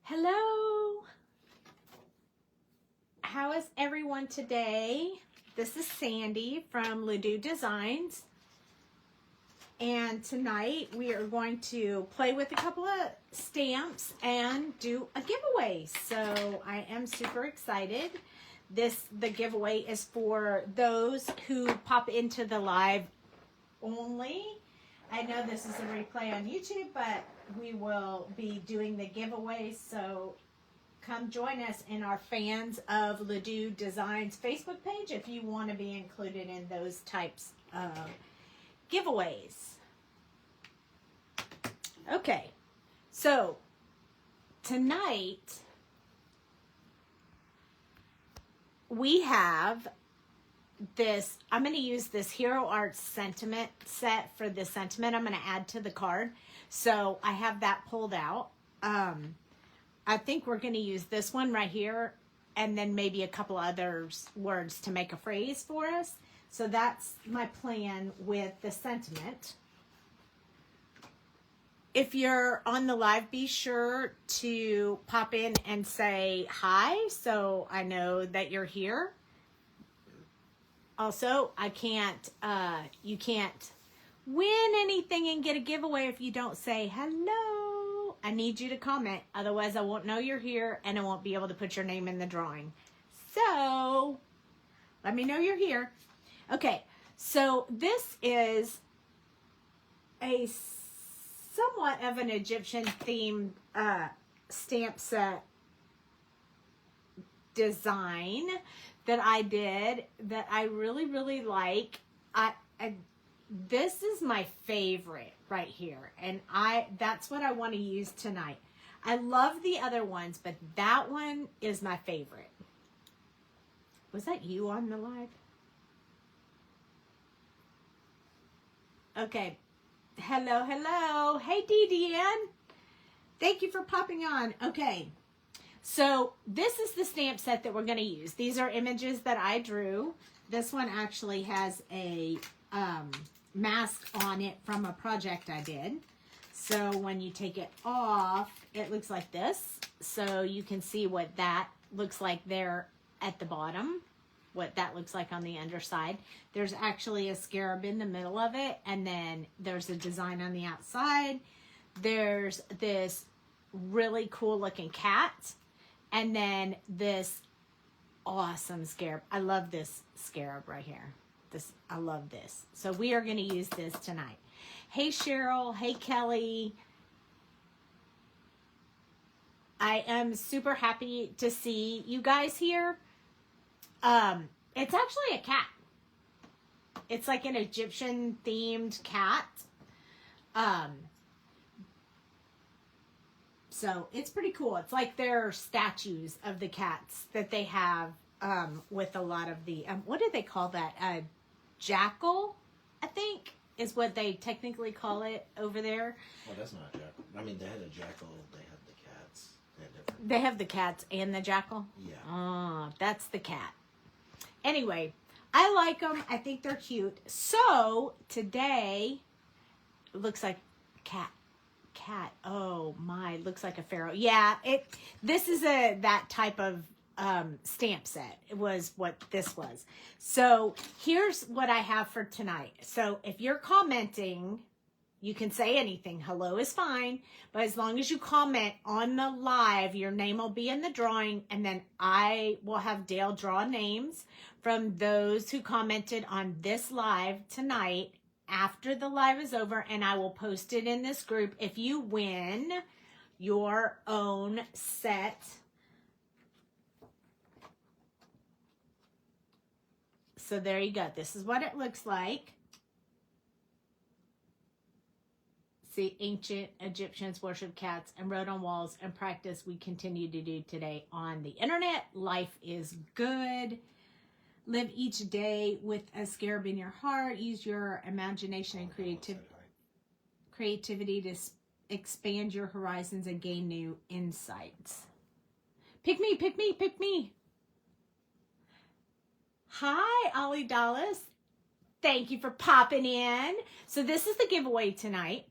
Hello. How is everyone today? This is Sandy from Doux Designs. And tonight we are going to play with a couple of stamps and do a giveaway. So I am super excited. The giveaway is for those who pop into the live only. I know this is a replay on YouTube, but we will be doing the giveaway, so come join us in our Fans of Doux Designs Facebook page if you want to be included in those types of giveaways. Okay, so tonight we have this. I'm going to use this Hero Arts sentiment set for the sentiment I'm going to add to the card. So I have that pulled out. I think we're going to use this one right here and then maybe a couple other words to make a phrase for us. So that's my plan with the sentiment. If you're on the live, be sure to pop in and say hi so I know that you're here. Also, you can't win anything and get a giveaway if you don't say hello. I need you to comment. Otherwise, I won't know you're here and I won't be able to put your name in the drawing. So, let me know you're here. Okay, so this is a somewhat of an Egyptian themed stamp set design that I did that I really, really like. This is my favorite right here, and that's what I want to use tonight. I love the other ones, but that one is my favorite. Was that you on the live? Okay. Hello, hello. Hey, DDN. Thank you for popping on. Okay. So this is the stamp set that we're going to use. These are images that I drew. This one actually has a mask on it from a project I did. So when you take it off, it looks like this. So you can see what that looks like there at the bottom, what that looks like on the underside. There's actually a scarab in the middle of it, and then there's a design on the outside. There's this really cool looking cat. And then this awesome scarab. I love this scarab right here. I love this. So we are going to use this tonight. Hey, Cheryl. Hey, Kelly. I am super happy to see you guys here. It's actually a cat. It's like an Egyptian themed cat. So it's pretty cool. It's like they're statues of the cats that they have with a lot of the, what do they call that? Jackal, I think, is what they technically call it over there. Well, that's not a jackal. I mean, they had a jackal, they had the cats. They have the cats and the jackal? Yeah. Oh, that's the cat. Anyway, I like them. I think they're cute. So today, it looks like cat. Oh my, looks like a pharaoh. Yeah, this is that type of stamp set. It was what this was. So here's what I have for tonight. So if you're commenting, you can say anything. Hello is fine, but as long as you comment on the live, your name will be in the drawing, and then I will have Dale draw names from those who commented on this live tonight after the live is over, and I will post it in this group if you win your own set. So there you go. This is what it looks like. See, ancient Egyptians worship cats and wrote on walls and practice we continue to do today on the internet. Life is good. Live each day with a scarab in your heart. Use your imagination and creativity to expand your horizons and gain new insights. Pick me, pick me, pick me. Hi, Ollie Dallas. Thank you for popping in. So this is the giveaway tonight.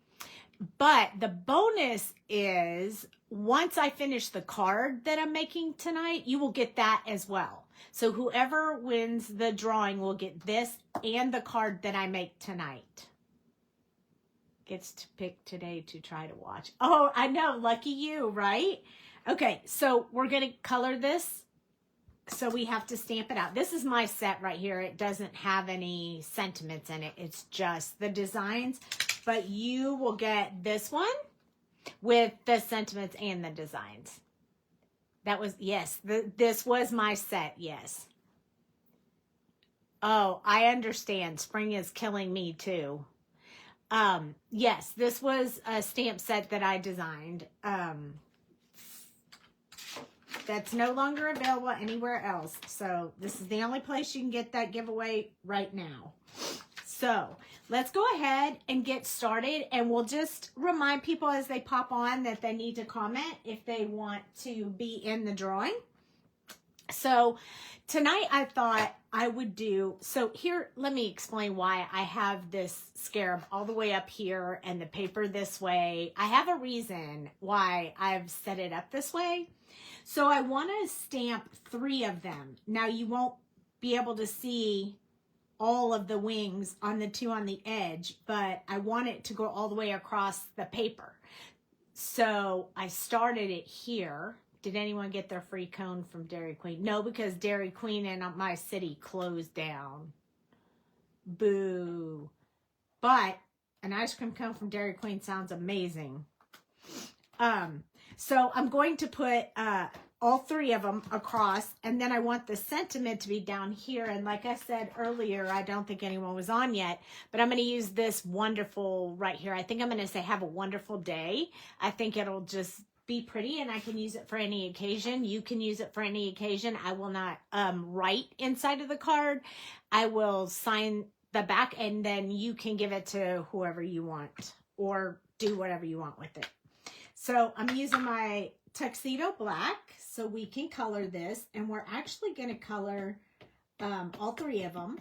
But the bonus is once I finish the card that I'm making tonight, you will get that as well. So whoever wins the drawing will get this and the card that I make tonight. Gets to pick today to try to watch. Oh, I know. Lucky you, right? Okay, so we're going to color this. So we have to stamp it out. This is my set right here. It doesn't have any sentiments in it. It's just the designs. But you will get this one with the sentiments and the designs. That was, yes, this was my set, yes. Oh, I understand. Spring is killing me too. Yes, this was a stamp set that I designed. That's no longer available anywhere else. So this is the only place you can get that giveaway right now. So let's go ahead and get started, and we'll just remind people as they pop on that they need to comment if they want to be in the drawing. So tonight I thought I would do, so here, let me explain why I have this scarab all the way up here and the paper this way. I have a reason why I've set it up this way. So I want to stamp 3 of them. Now you won't be able to see all of the wings on the 2 on the edge, but I want it to go all the way across the paper. So I started it here. Did anyone get their free cone from Dairy Queen? No, because Dairy Queen in my city closed down. Boo. But an ice cream cone from Dairy Queen sounds amazing. So I'm going to put all 3 of them across, and then I want the sentiment to be down here. And like I said earlier, I don't think anyone was on yet, but I'm going to use this wonderful right here. I think I'm going to say have a wonderful day. I think it'll just be pretty, and I can use it for any occasion. You can use it for any occasion. I will not write inside of the card. I will sign the back, and then you can give it to whoever you want or do whatever you want with it. So I'm using my tuxedo black so we can color this, and we're actually going to color all 3 of them.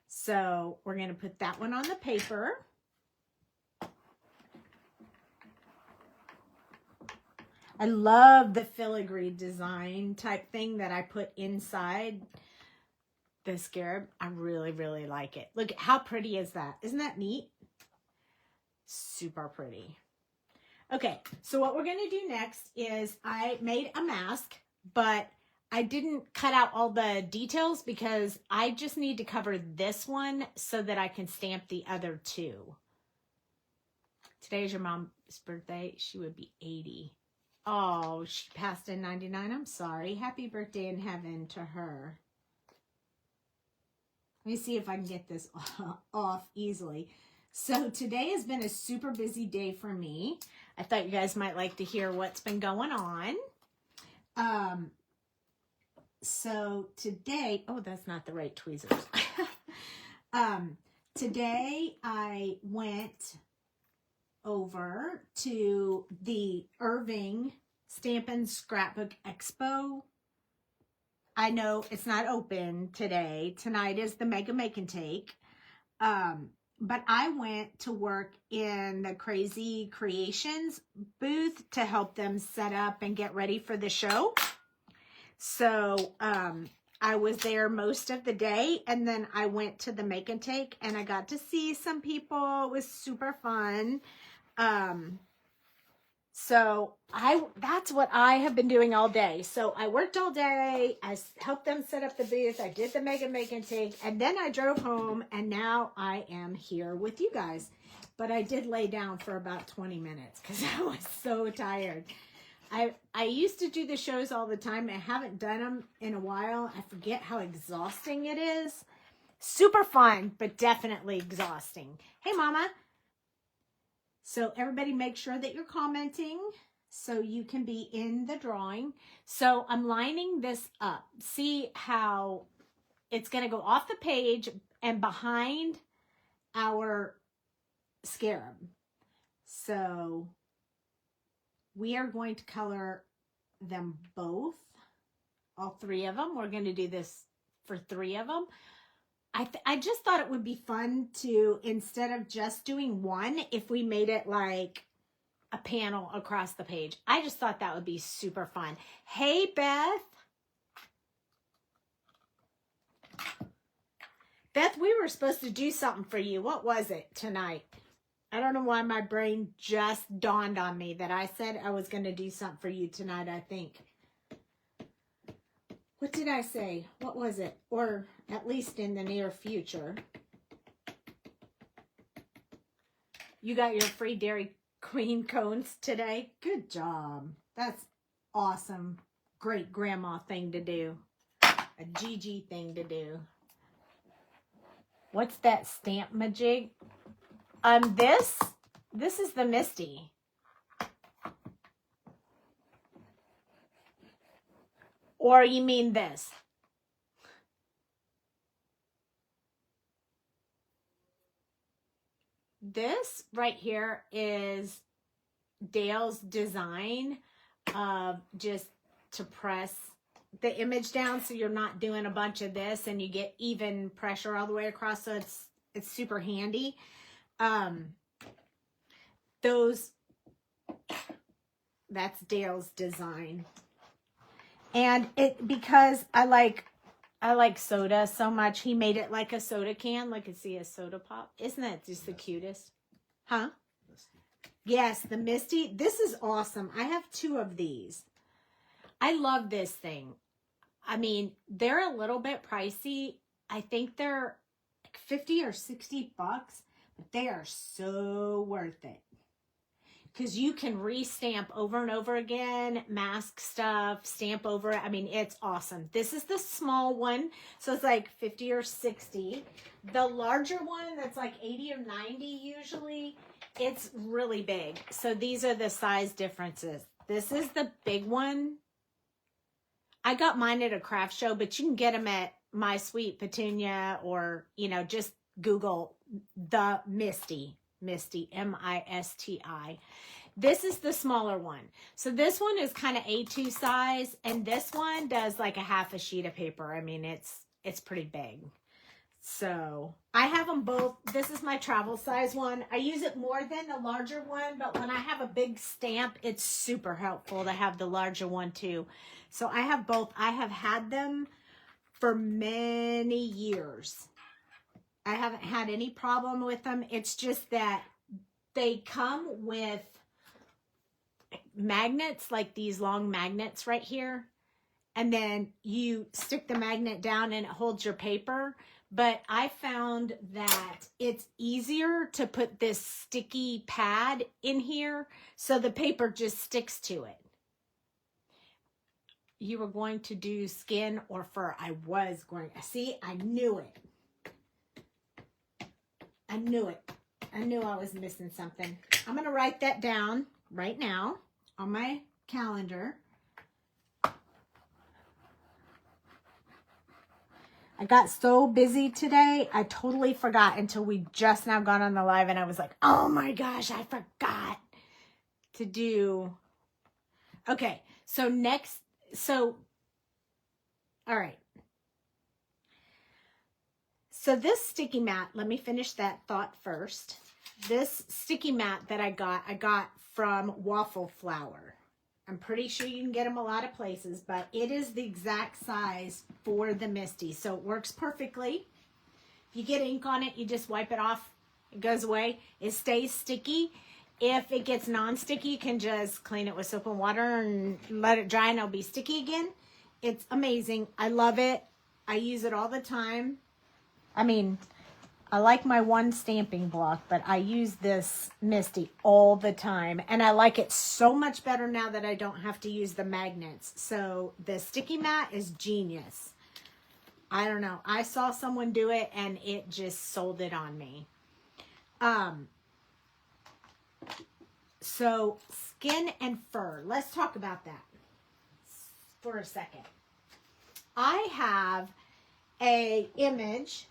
So we're going to put that one on the paper. I love the filigree design type thing that I put inside the scarab. I really, really like it. Look, how pretty is that? Isn't that neat? Super pretty. Okay, so what we're going to do next is I made a mask, but I didn't cut out all the details because I just need to cover this one so that I can stamp the other 2. Today's your mom's birthday. She would be 80. Oh, she passed in 99. I'm sorry. Happy birthday in heaven to her. Let me see if I can get this off easily. So today has been a super busy day for me. I thought you guys might like to hear what's been going on. So today, oh, that's not the right tweezers. Today I went over to the Irving Stampin' Scrapbook Expo. I know it's not open today. Tonight is the Mega Make and Take. But I went to work in the Crazy Creations booth to help them set up and get ready for the show. So I was there most of the day, and then I went to the Make and Take, and I got to see some people. It was super fun. So that's what I have been doing all day. So I worked all day. I helped them set up the booth. I did the Make and Take, and then I drove home, and now I am here with you guys. But I did lay down for about 20 minutes because I was so tired. I used to do the shows all the time. I haven't done them in a while. I forget how exhausting it is. Super fun, but definitely exhausting. Hey, Mama. So everybody make sure that you're commenting so you can be in the drawing. So I'm lining this up. See how it's going to go off the page and behind our scarab. So we are going to color them both, all 3 of them. We're going to do this for 3 of them. I just thought it would be fun to, instead of just doing one, if we made it like a panel across the page. I just thought that would be super fun. Hey, Beth. Beth, we were supposed to do something for you. What was it tonight? I don't know why my brain just dawned on me that I said I was going to do something for you tonight, I think. What did I say? What was it? Or at least in the near future. You got your free Dairy Queen cones today? Good job. That's awesome. Great grandma thing to do. A GG thing to do. What's that stamp majig? This is the Misty. Or you mean this? This right here is Dale's design of just to press the image down so you're not doing a bunch of this and you get even pressure all the way across, so it's super handy. That's Dale's design. And because I like soda so much, he made it like a soda can, like you see a soda pop. Isn't that just the cutest? Huh? Misty. Yes, the Misty. This is awesome. I have 2 of these. I love this thing. I mean, they're a little bit pricey. I think they're like 50 or 60 bucks, but they are so worth it. Because you can re-stamp over and over again, mask stuff, stamp over it. I mean, it's awesome. This is the small one, so it's like 50 or 60. The larger one, that's like 80 or 90 usually, it's really big. So these are the size differences. This is the big one. I got mine at a craft show, but you can get them at My Sweet Petunia or, just Google the Misty. Misty, M-I-S-T-I. This is the smaller one. So this one is kind of A2 size, and this one does like a half a sheet of paper. I mean, it's pretty big. So I have them both. This is my travel size one. I use it more than the larger one, but when I have a big stamp, it's super helpful to have the larger one too. So I have both. I have had them for many years. I haven't had any problem with them. It's just that they come with magnets, like these long magnets right here. And then you stick the magnet down and it holds your paper. But I found that it's easier to put this sticky pad in here so the paper just sticks to it. You were going to do skin or fur. I was going. See, I knew it. I knew it. I knew I was missing something. I'm going to write that down right now on my calendar. I got so busy today, I totally forgot until we just now got on the live, and I was like, oh my gosh, I forgot to do. Okay, so all right. So this sticky mat, let me finish that thought first. This sticky mat that I got from Waffle Flower. I'm pretty sure you can get them a lot of places, but it is the exact size for the Misty. So it works perfectly. If you get ink on it, you just wipe it off. It goes away. It stays sticky. If it gets non-sticky, you can just clean it with soap and water and let it dry and it'll be sticky again. It's amazing. I love it. I use it all the time. I mean, I like my one stamping block, but I use this Misty all the time. And I like it so much better now that I don't have to use the magnets. So the sticky mat is genius. I don't know. I saw someone do it and it just sold it on me. So skin and fur. Let's talk about that for a second. I have a image.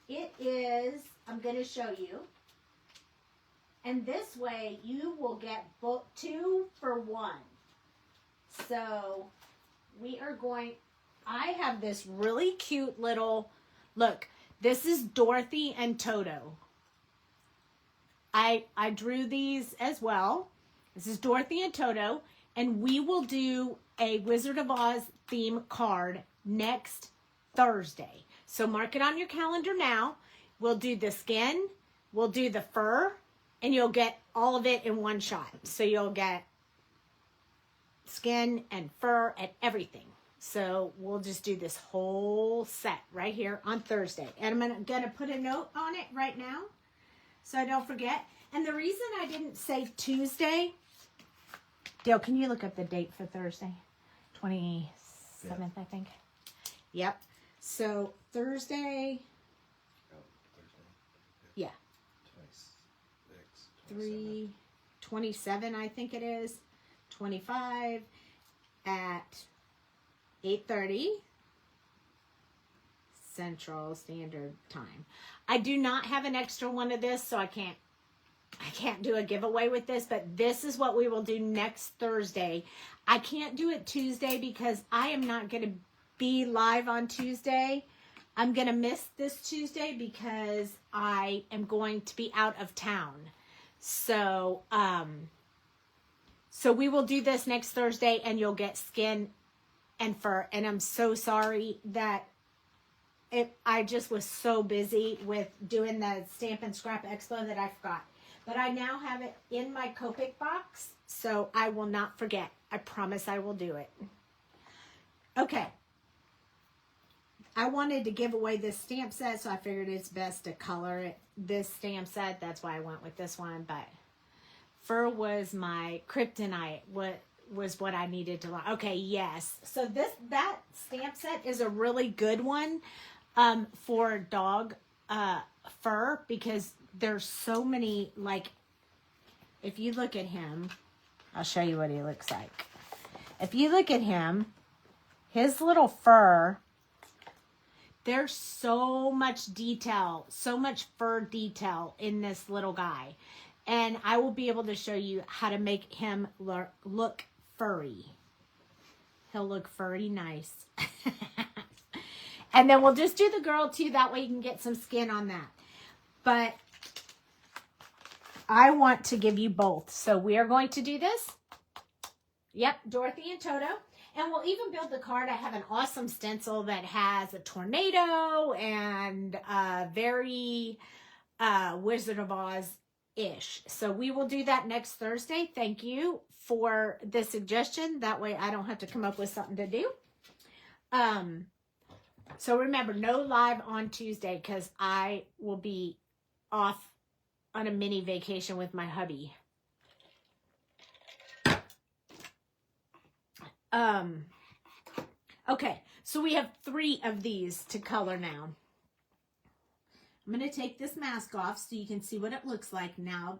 It is, I'm going to show you. And this way you will get both 2 for 1. So we are going, I have this really cute little, look, this is Dorothy and Toto. I drew these as well. This is Dorothy and Toto, and we will do a Wizard of Oz theme card next Thursday. So mark it on your calendar now. We'll do the skin, we'll do the fur, and you'll get all of it in one shot. So you'll get skin and fur and everything. So we'll just do this whole set right here on Thursday. And I'm gonna put a note on it right now so I don't forget. And the reason I didn't say Tuesday, Dale, can you look up the date for Thursday? 27th, yeah. I think. Yep. So Thursday. Oh, Thursday. Yeah. 26, 27, I think it is. 25 at 8:30 Central Standard Time. I do not have an extra one of this, so I can't do a giveaway with this, but this is what we will do next Thursday. I can't do it Tuesday because I am not going to be live on Tuesday. I'm going to miss this Tuesday because I am going to be out of town. So, so we will do this next Thursday, and you'll get skin and fur. And I'm so sorry that I just was so busy with doing the Stamp and Scrap Expo that I forgot. But I now have it in my Copic box, so I will not forget. I promise I will do it. Okay. I wanted to give away this stamp set, so I figured it's best to color it, this stamp set. That's why I went with this one. But fur was my kryptonite. What was what I needed to learn. Okay, yes. So that stamp set is a really good one for dog fur, because there's so many, like, if you look at him, I'll show you what he looks like. If you look at him, his little fur, there's so much detail, so much fur detail in this little guy. And I will be able to show you how to make him look furry. He'll look furry nice. And then we'll just do the girl too. That way you can get some skin on that. But I want to give you both. So we are going to do this. Yep, Dorothy and Toto. And we'll even build the card. I have an awesome stencil that has a tornado and very Wizard of Oz-ish. So we will do that next Thursday. Thank you for the suggestion. That way I don't have to come up with something to do. So remember, no live on Tuesday because I will be off on a mini vacation with my hubby. Okay, so we have 3 of these to color now. I'm going to take this mask off so you can see what it looks like now.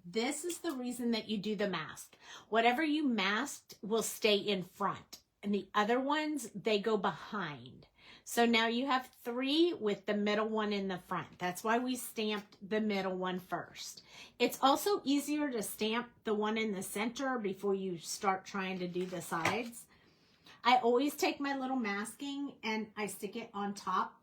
This is the reason that you do the mask. Whatever you masked will stay in front, and the other ones, they go behind. So now you have 3 with the middle one in the front. That's why we stamped the middle one first. It's also easier to stamp the one in the center before you start trying to do the sides. I always take my little masking and I stick it on top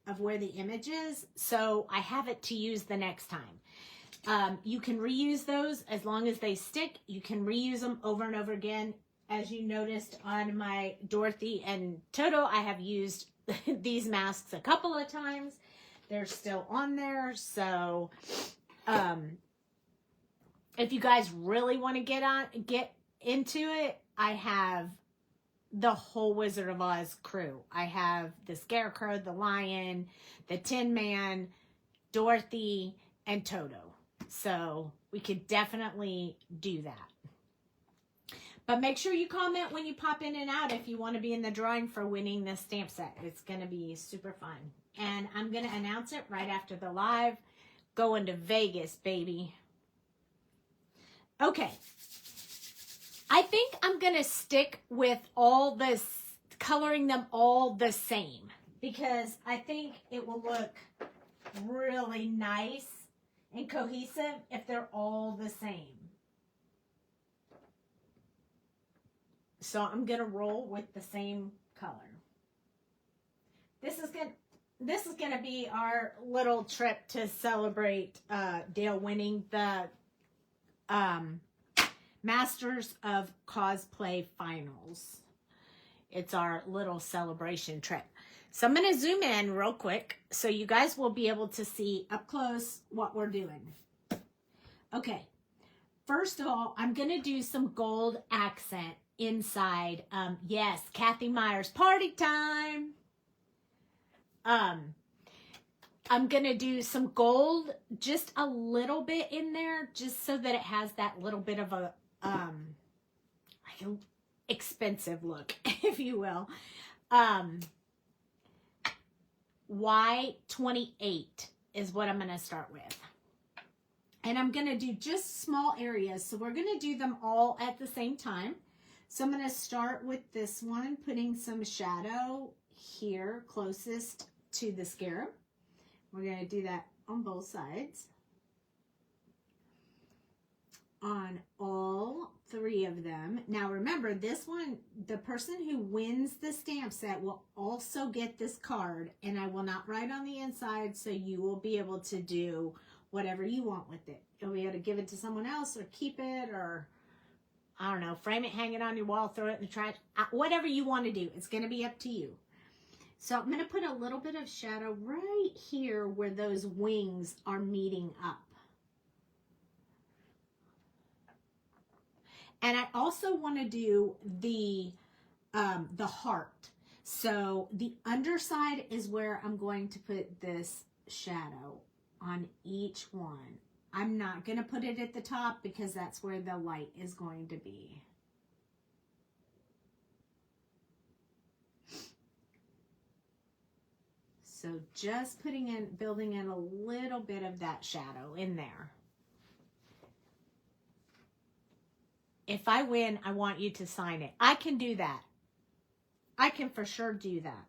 of where the image is, so I have it to use the next time. You can reuse those as long as they stick. You can reuse them over and over again. As you noticed on my Dorothy and Toto, I have used these masks a couple of times. They're still on there. So if you guys really want to get into it, I have the whole Wizard of Oz crew. I have the Scarecrow, the Lion, the Tin Man, Dorothy, and Toto. So we could definitely do that. But make sure you comment when you pop in and out if you want to be in the drawing for winning this stamp set. It's going to be super fun. And I'm going to announce it right after the live. Going to Vegas, baby. Okay. I think I'm going to stick with all this, coloring them all the same, because I think it will look really nice and cohesive if they're all the same. So I'm going to roll with the same color. This is this is going to be our little trip to celebrate Dale winning the Masters of Cosplay Finals. It's our little celebration trip. So I'm going to zoom in real quick so you guys will be able to see up close what we're doing. Okay. First of all, I'm going to do some gold accent inside. Yes, Kathy Myers party time. I'm going to do some gold, just a little bit in there, just so that it has that little bit of a, like an expensive look, if you will. Y28 is what I'm going to start with. And I'm going to do just small areas. So we're going to do them all at the same time. So I'm going to start with this one, putting some shadow here closest to the scarab. We're going to do that on both sides. On all three of them. Now remember, this one, the person who wins the stamp set will also get this card, and I will not write on the inside, so you will be able to do whatever you want with it. You'll be able to give it to someone else or keep it, or I don't know, frame it, hang it on your wall, throw it in the trash, whatever you want to do. It's going to be up to you. So I'm going to put a little bit of shadow right here where those wings are meeting up. And I also want to do the heart. So the underside is where I'm going to put this shadow on each one. I'm not going to put it at the top because that's where the light is going to be. So just building in a little bit of that shadow in there. If I win, I want you to sign it. I can do that. I can for sure do that.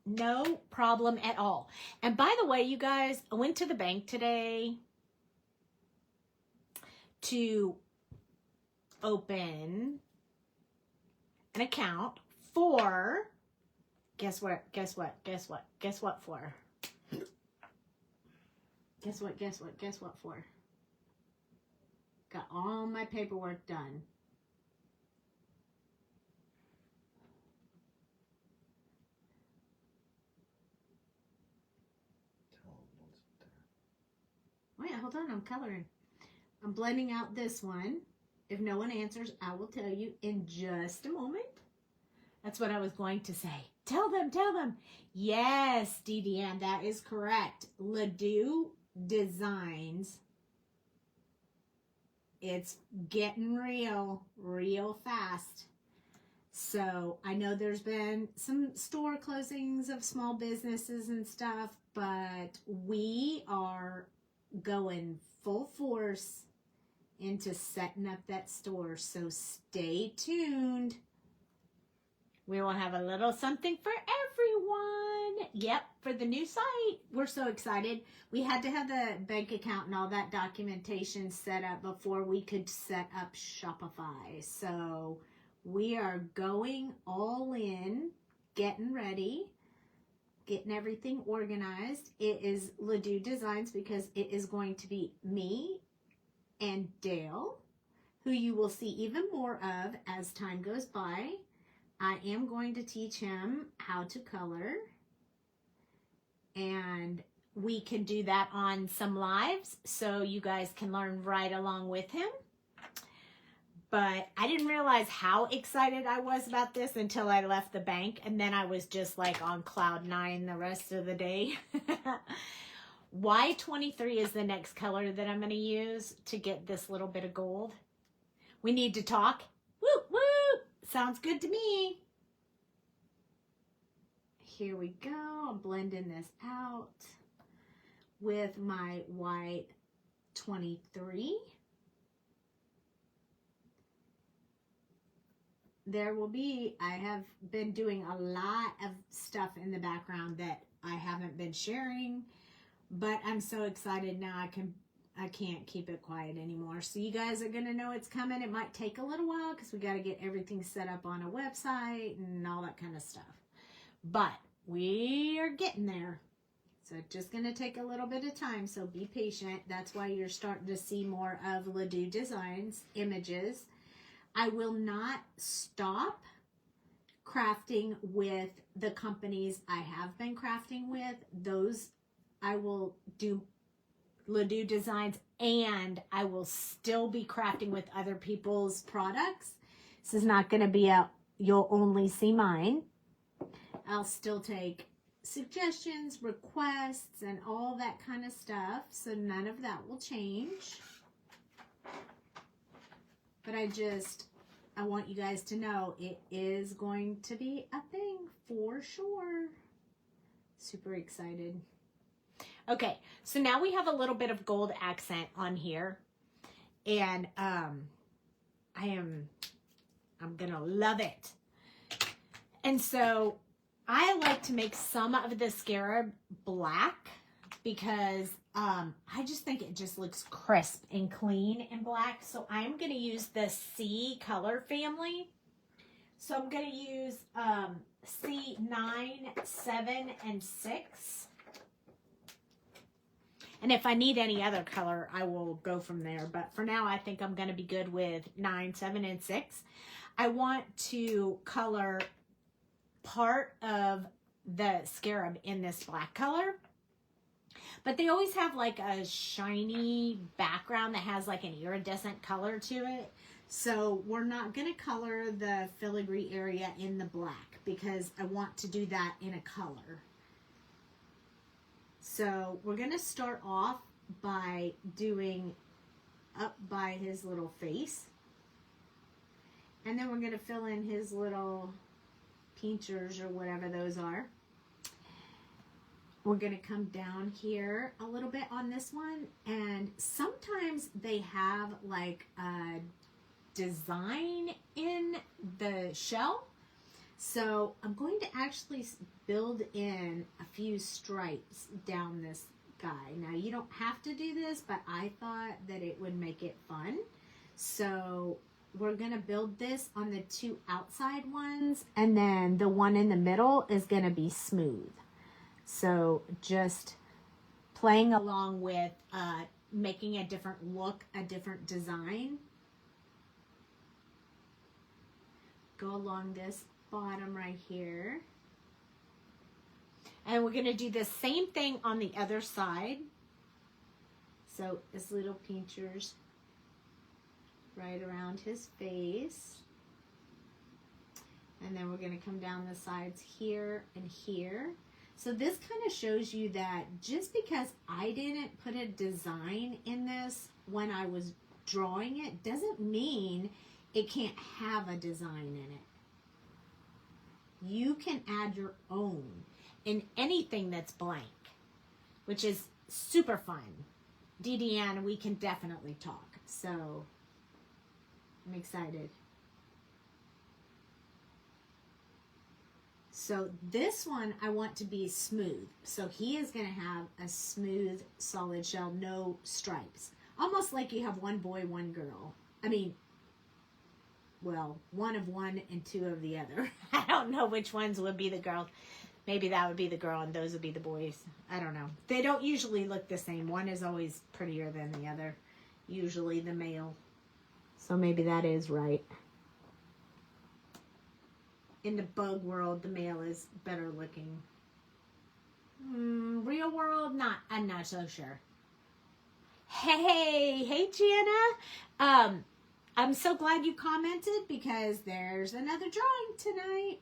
No problem at all. And by the way, you guys, I went to the bank today to open an account for, guess what for? Guess what for? Got all my paperwork done. Wait, hold on, I'm coloring. I'm blending out this one. If no one answers, I will tell you in just a moment. That's what I was going to say. Tell them. Yes, DDM, that is correct. Doux Designs. It's getting real fast. So I know there's been some store closings of small businesses and stuff, but we are going full force into setting up that store. So stay tuned. We will have a little something for everyone. Yep, for the new site. We're so excited. We had to have the bank account and all that documentation set up before we could set up Shopify. So we are going all in, getting ready, getting everything organized. It is Doux Designs because it is going to be me and Dale, who you will see even more of as time goes by. I am going to teach him how to color, and we can do that on some lives so you guys can learn right along with him. But I didn't realize how excited I was about this until I left the bank, and then I was just like on cloud 9 the rest of the day. Y23 is the next color that I'm going to use to get this little bit of gold. We need to talk. Woo, woo! Sounds good to me. Here we go. I'm blending this out with my Y23. There will be, I have been doing a lot of stuff in the background that I haven't been sharing, but I'm so excited now I can't keep it quiet anymore. So you guys are going to know it's coming. It might take a little while because we got to get everything set up on a website and all that kind of stuff. but we are getting there. So it's just going to take a little bit of time, so be patient. That's why you're starting to see more of Doux Designs images. I will not stop crafting with the companies I have been crafting with. Those I will do Doux Designs, and I will still be crafting with other people's products. This is not going to be you'll only see mine. I'll still take suggestions, requests, and all that kind of stuff. So none of that will change. But I want you guys to know it is going to be a thing for sure. Super excited. Okay, so now we have a little bit of gold accent on here. And I'm gonna love it. And so I like to make some of the scarab black because I just think it just looks crisp and clean and black. So I'm going to use the C color family. So I'm going to use C9, 7, and 6. And if I need any other color, I will go from there. But for now, I think I'm going to be good with 9, 7, and 6. I want to color part of the scarab in this black color. But they always have like a shiny background that has like an iridescent color to it. So we're not going to color the filigree area in the black because I want to do that in a color. So we're going to start off by doing up by his little face. And then we're going to fill in his little pinchers or whatever those are. We're going to come down here a little bit on this one. And sometimes they have like a design in the shell. So I'm going to actually build in a few stripes down this guy. Now you don't have to do this, but I thought that it would make it fun. So we're going to build this on the two outside ones, and then the one in the middle is going to be smooth. So just playing along with making a different look, a different design. Go along this bottom right here. And we're going to do the same thing on the other side. So his little pinchers right around his face. And then we're going to come down the sides here and here. So this kind of shows you that just because I didn't put a design in this when I was drawing it, doesn't mean it can't have a design in it. You can add your own in anything that's blank, which is super fun. Deanne, we can definitely talk. So I'm excited. So this one I want to be smooth. So he is going to have a smooth, solid shell, no stripes. Almost like you have one boy, one girl. I mean, well, one of one and two of the other. I don't know which ones would be the girl. Maybe that would be the girl and those would be the boys. I don't know. They don't usually look the same. One is always prettier than the other. Usually the male. So maybe that is right. In the bug world, the male is better looking. Real world, I'm not so sure. Hey, Jana. I'm so glad you commented because there's another drawing tonight.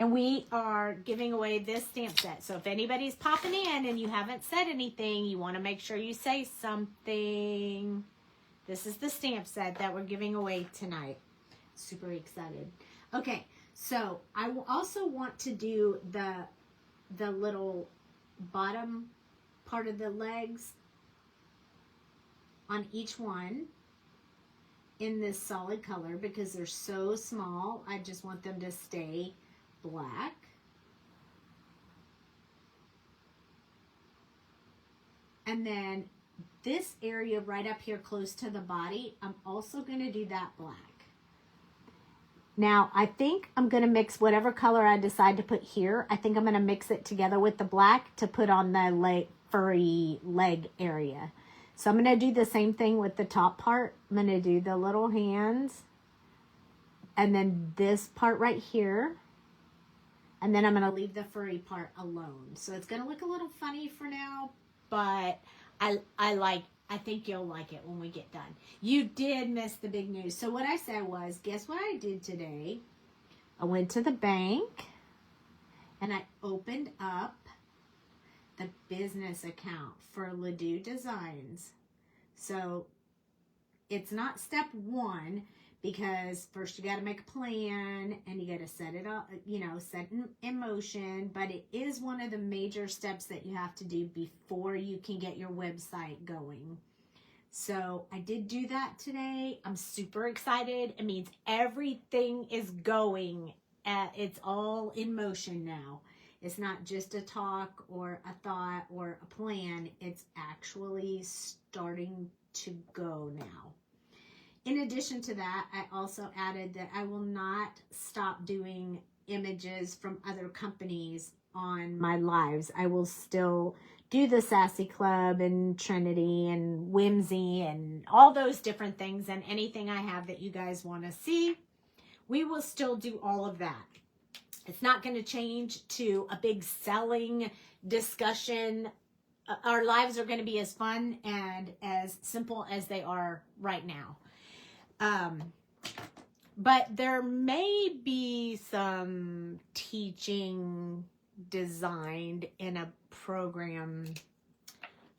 And we are giving away this stamp set. So if anybody's popping in and you haven't said anything, you want to make sure you say something. This is the stamp set that we're giving away tonight. Super excited. Okay. So I will also want to do the little bottom part of the legs on each one in this solid color because they're so small. I just want them to stay black. And then this area right up here close to the body, I'm also going to do that black. Now, I think I'm going to mix whatever color I decide to put here. I think I'm going to mix it together with the black to put on the furry leg area. So I'm going to do the same thing with the top part. I'm going to do the little hands. And then this part right here. And then I'm going to leave the furry part alone. So it's going to look a little funny for now. But I think you'll like it when we get done. You did miss the big news. So what I said was, guess what I did today? I went to the bank and I opened up the business account for Doux Designs. So it's not step one, because first you got to make a plan and you got to set it up, set in motion. But it is one of the major steps that you have to do before you can get your website going. So I did do that today. I'm super excited. It means everything is going. It's all in motion now. It's not just a talk or a thought or a plan. It's actually starting to go now. In addition to that, I also added that I will not stop doing images from other companies on my lives. I will still do the Sassy Club and Trinity and Whimsy and all those different things, and anything I have that you guys want to see, we will still do all of that. It's not going to change to a big selling discussion. Our lives are going to be as fun and as simple as they are right now. But there may be some teaching designed in a program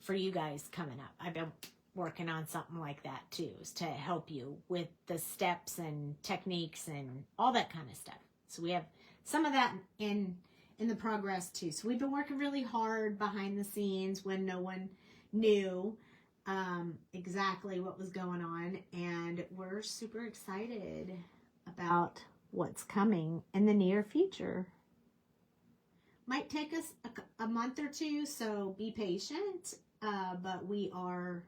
for you guys coming up. I've been working on something like that too, to help you with the steps and techniques and all that kind of stuff. So we have some of that in the progress too. So we've been working really hard behind the scenes when no one knew exactly what was going on, and we're super excited about what's coming in the near future. Might take us a month or two, so be patient, but we are,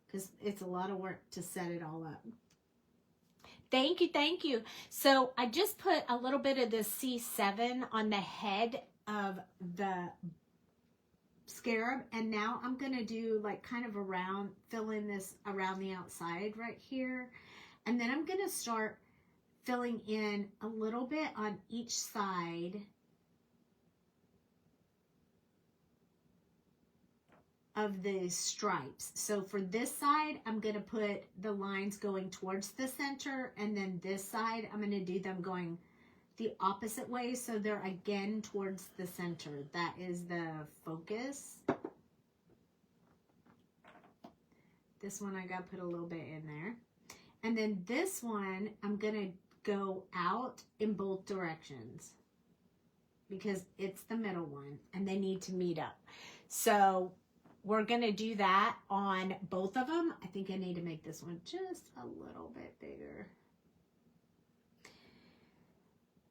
because it's a lot of work to set it all up. Thank you, thank you. So I just put a little bit of the C7 on the head of the scarab, and now I'm gonna do like kind of around, fill in this around the outside right here, and then I'm gonna start filling in a little bit on each side of the stripes. So for this side, I'm gonna put the lines going towards the center, and then this side I'm gonna do them going the opposite way, so they're again towards the center. That is the focus. This one I got to put a little bit in there. And then this one, I'm gonna go out in both directions because it's the middle one and they need to meet up. So we're gonna do that on both of them. I think I need to make this one just a little bit bigger.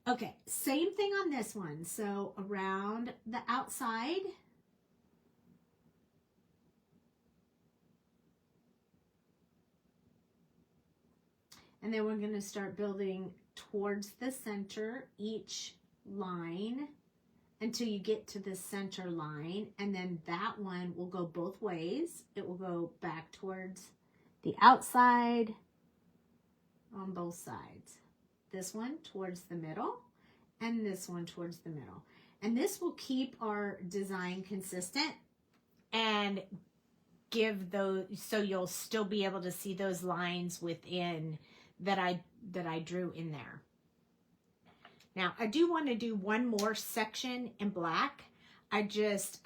Okay, same thing on this one. So around the outside. And then we're going to start building towards the center each line until you get to the center line. And then that one will go both ways. It will go back towards the outside on both sides. This one towards the middle and this one towards the middle. And this will keep our design consistent and give those, so you'll still be able to see those lines within that I drew in there. Now I do want to do one more section in black. I just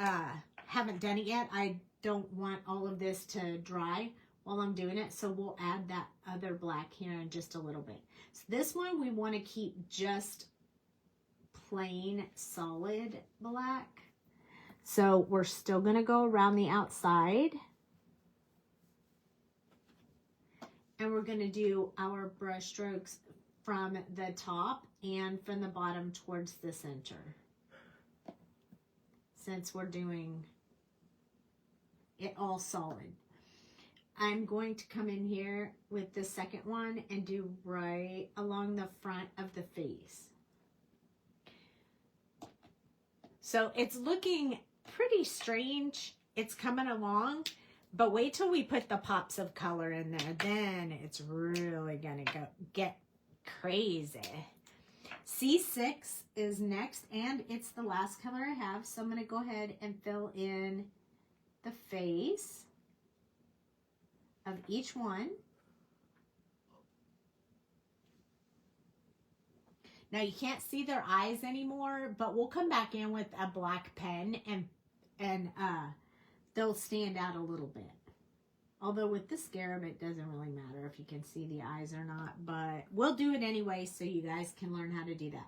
haven't done it yet. I don't want all of this to dry while I'm doing it, so we'll add that other black here in just a little bit. So this one we want to keep just plain solid black. So we're still going to go around the outside. And we're going to do our brush strokes from the top and from the bottom towards the center. Since we're doing it all solid. I'm going to come in here with the second one and do right along the front of the face. So it's looking pretty strange. It's coming along, but wait till we put the pops of color in there. Then it's really gonna get crazy. C6 is next, and it's the last color I have. So I'm gonna go ahead and fill in the face of each one. Now you can't see their eyes anymore, but we'll come back in with a black pen and they'll stand out a little bit. Although with the scarab, it doesn't really matter if you can see the eyes or not, but we'll do it anyway so you guys can learn how to do that.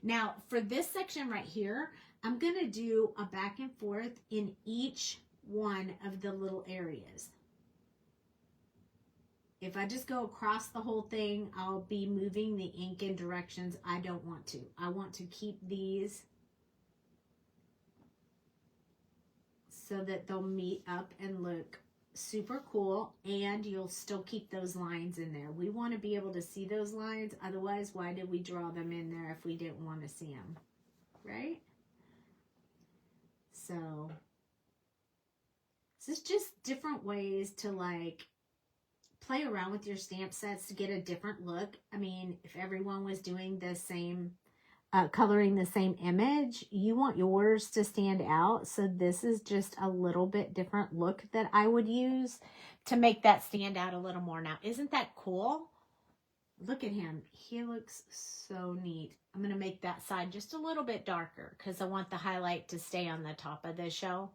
Now for this section right here, I'm gonna do a back and forth in each one of the little areas. If I just go across the whole thing, I'll be moving the ink in directions I don't want to. I want to keep these so that they'll meet up and look super cool, and you'll still keep those lines in there. We want to be able to see those lines. Otherwise, why did we draw them in there if we didn't want to see them, right? So this is just different ways to like play around with your stamp sets to get a different look. I mean, if everyone was doing the same, coloring the same image, you want yours to stand out. So this is just a little bit different look that I would use to make that stand out a little more. Now, isn't that cool? Look at him. He looks so neat. I'm going to make that side just a little bit darker because I want the highlight to stay on the top of the shell.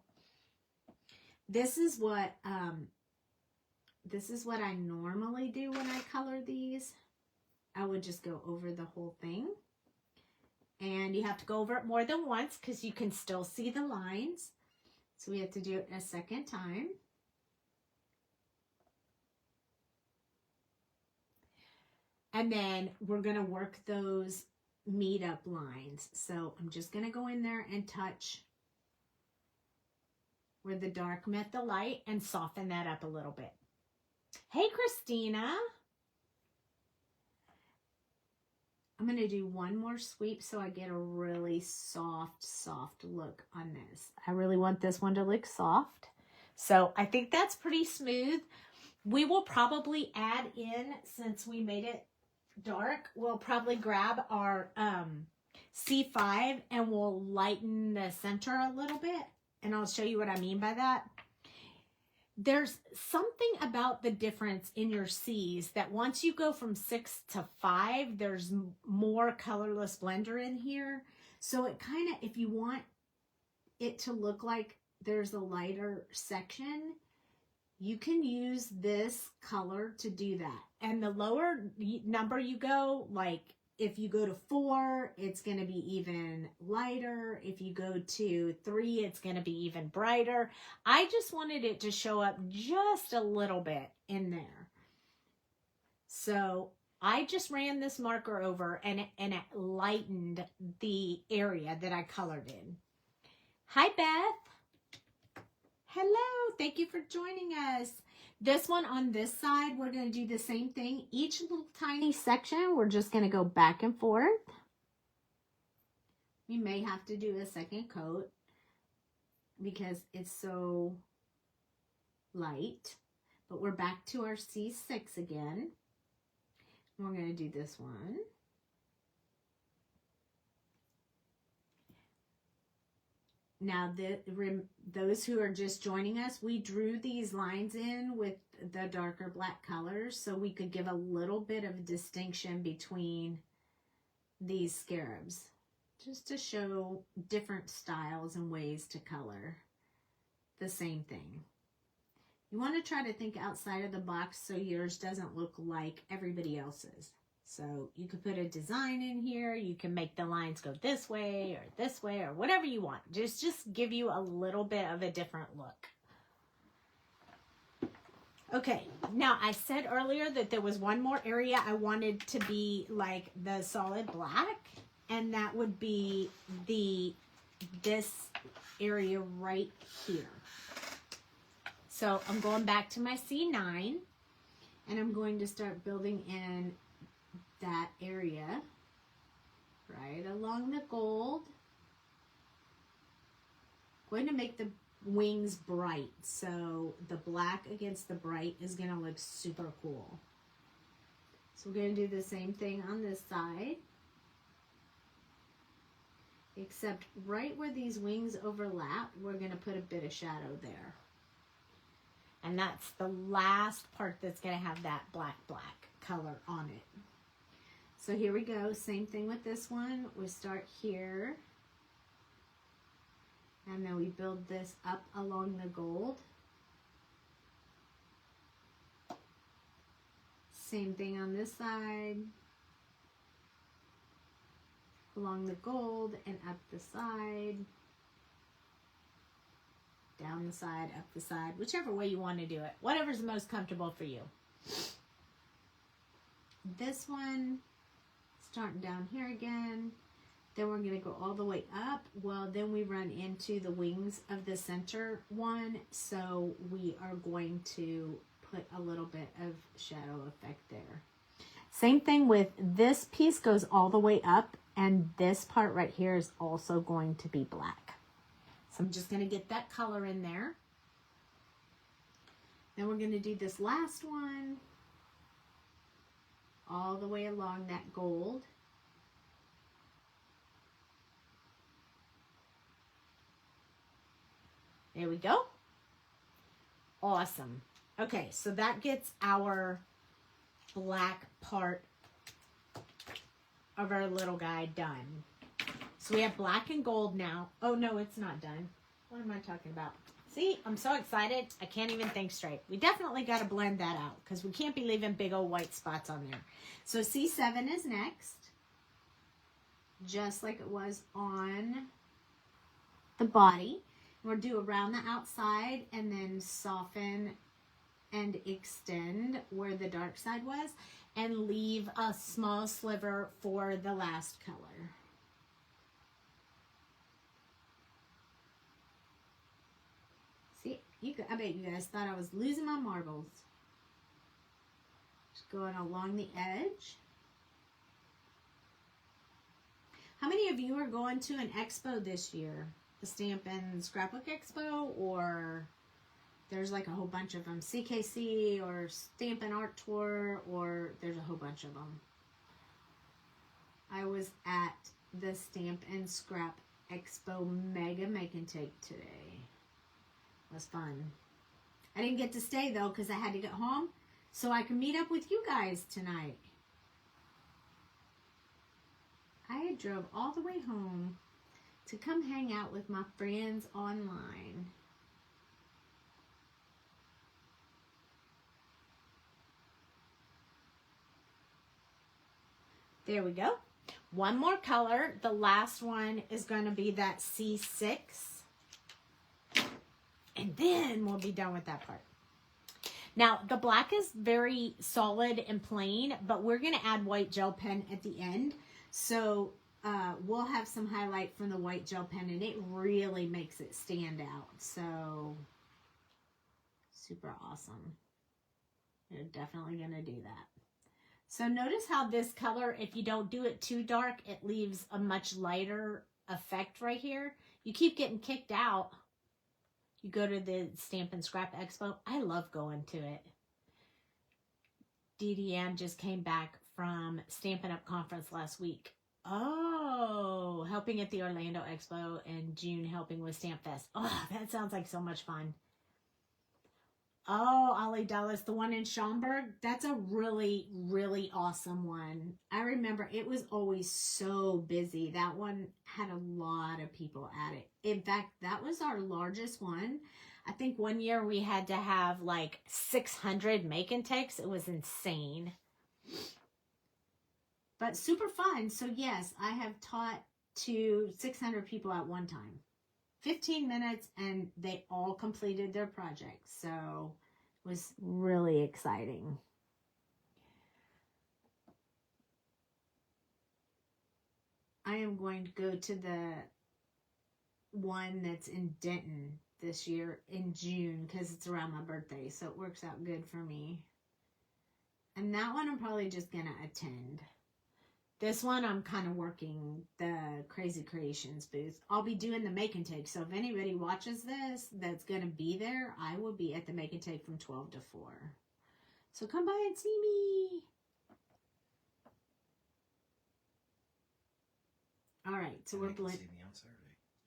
This is what I normally do when I color these. I would just go over the whole thing. And you have to go over it more than once because you can still see the lines. So we have to do it a second time. And then we're going to work those meet up lines. So I'm just going to go in there and touch where the dark met the light and soften that up a little bit. Hey, Christina. I'm going to do one more sweep so I get a really soft look on this. I really want this one to look soft. So I think that's pretty smooth. We will probably add in, since we made it dark, we'll probably grab our C5 and we'll lighten the center a little bit. And I'll show you what I mean by that. There's something about the difference in your C's that once you go from 6 to 5, there's more colorless blender in here. So it kind of, if you want it to look like there's a lighter section, you can use this color to do that. And the lower number you go, like if you go to 4, it's going to be even lighter. If you go to 3, it's going to be even brighter. I just wanted it to show up just a little bit in there. So I just ran this marker over and it lightened the area that I colored in. Hi, Beth. Hello. Thank you for joining us. This one on this side, we're going to do the same thing. Each little tiny section, we're just going to go back and forth. We may have to do a second coat because it's so light. But we're back to our C6 again. We're going to do this one. Now, those who are just joining us, we drew these lines in with the darker black colors so we could give a little bit of distinction between these scarabs, just to show different styles and ways to color the same thing. You want to try to think outside of the box so yours doesn't look like everybody else's. So you could put a design in here. You can make the lines go this way or whatever you want. Just give you a little bit of a different look. Okay, now I said earlier that there was one more area I wanted to be like the solid black, and that would be this area right here. So I'm going back to my C9 and I'm going to start building in that area right along the gold. I'm going to make the wings bright, so the black against the bright is going to look super cool. So we're going to do the same thing on this side, except right where these wings overlap, we're going to put a bit of shadow there. And that's the last part that's going to have that black color on it. So here we go, same thing with this one. We start here. And then we build this up along the gold. Same thing on this side. Along the gold and up the side. Down the side, up the side, whichever way you want to do it. Whatever's the most comfortable for you. This one, starting down here again. Then we're going to go all the way up. Well, then we run into the wings of the center one. So we are going to put a little bit of shadow effect there. Same thing with this piece, goes all the way up. And this part right here is also going to be black. So I'm just going to get that color in there. Then we're going to do this last one all the way along that gold. There we go. Awesome. Okay, so that gets our black part of our little guy done. So we have black and gold now. Oh, no, it's not done. What am I talking about? See, I'm so excited. I can't even think straight. We definitely got to blend that out because we can't be leaving big old white spots on there. So C7 is next, just like it was on the body. We'll do around the outside and then soften and extend where the dark side was and leave a small sliver for the last color. See, I bet you guys thought I was losing my marbles. Just going along the edge. How many of you are going to an expo this year? The Stamp and Scrapbook Expo, or there's like a whole bunch of them. CKC or Stamp and Art Tour, or there's a whole bunch of them. I was at the Stamp and Scrap Expo Mega Make and Take today. It was fun. I didn't get to stay though because I had to get home so I could meet up with you guys tonight. I drove all the way home to come hang out with my friends online. There we go. One more color. The last one is going to be that C6. And then we'll be done with that part. Now, the black is very solid and plain, but we're going to add white gel pen at the end. So we'll have some highlight from the white gel pen, and it really makes it stand out. So, super awesome. You're definitely going to do that. So notice how this color, if you don't do it too dark, it leaves a much lighter effect right here. You keep getting kicked out. You go to the Stamp and Scrap Expo. I love going to it. DDM just came back from Stampin' Up! Conference last week. Oh, helping at the Orlando Expo, and June helping with Stamp Fest. Oh, that sounds like so much fun. Oh, Ollie Dulles, the one in Schaumburg, that's a really, really awesome one. I remember it was always so busy. That one had a lot of people at it. In fact, that was our largest one. I think one year we had to have like 600 make and takes. It was insane. But super fun. So yes, I have taught to 600 people at one time. 15 minutes and they all completed their projects. So it was really exciting. I am going to go to the one that's in Denton this year in June because it's around my birthday, so it works out good for me. And that one I'm probably just gonna attend. This one I'm kind of working the Crazy Creations booth. I'll be doing the make and take, so if anybody watches this that's gonna be there, I will be at the make and take from 12 to 4. So come by and see me. All right, so we're blending. See me on Saturday.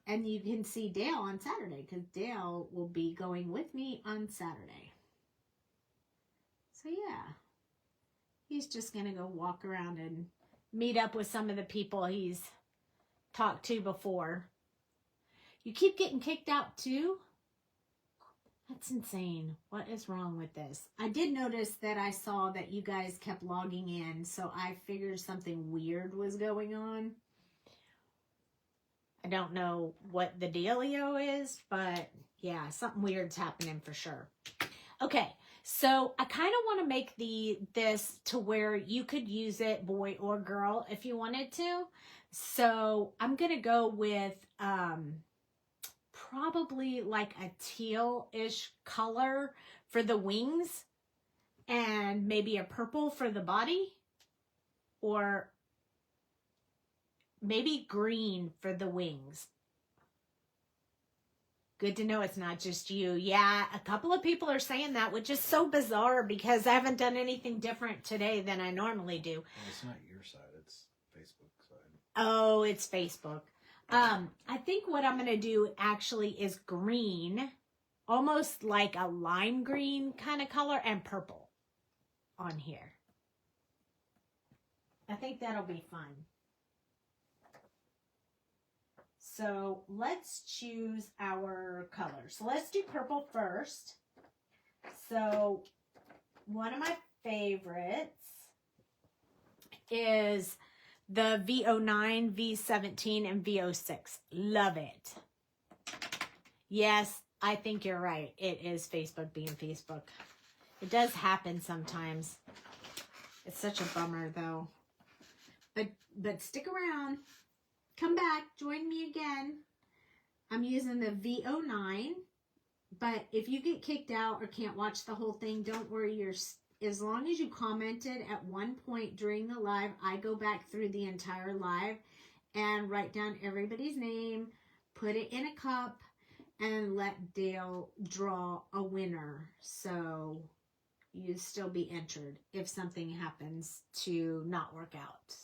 And you can see Dale on Saturday because Dale will be going with me on Saturday. So yeah, he's just going to go walk around and meet up with some of the people he's talked to before. You keep getting kicked out too? That's insane. What is wrong with this? I did notice that I saw that you guys kept logging in, so I figured something weird was going on. I don't know what the dealio is, but yeah, something weird's happening for sure. Okay, so I kind of want to make this to where you could use it, boy or girl, if you wanted to. So I'm going to go with probably like a teal-ish color for the wings and maybe a purple for the body, or maybe green for the wings. Good to know it's not just you. Yeah, a couple of people are saying that, which is so bizarre because I haven't done anything different today than I normally do. Well, it's not your side, it's Facebook side. Oh, it's Facebook. I think what I'm going to do actually is green, almost like a lime green kind of color, and purple on here. I think that'll be fun. So let's choose our colors. So let's do purple first. So one of my favorites is the V09, V17, and V06. Love it. Yes, I think you're right. It is Facebook being Facebook. It does happen sometimes. It's such a bummer though. But stick around. Come back, join me again. I'm using the V09, but if you get kicked out or can't watch the whole thing, don't worry. As long as you commented at one point during the live, I go back through the entire live and write down everybody's name, put it in a cup, and let Dale draw a winner. So you'd still be entered if something happens to not work out.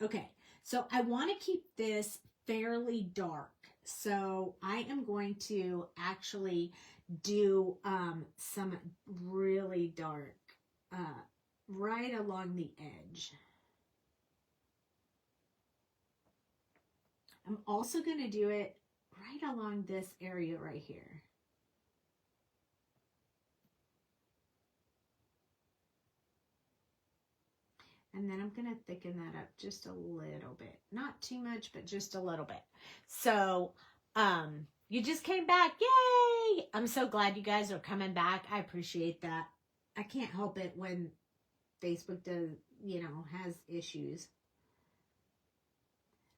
Okay. So I want to keep this fairly dark. So I am going to actually do some really dark right along the edge. I'm also going to do it right along this area right here. And then I'm going to thicken that up just a little bit. Not too much, but just a little bit. So, you just came back. Yay! I'm so glad you guys are coming back. I appreciate that. I can't help it when Facebook does, has issues.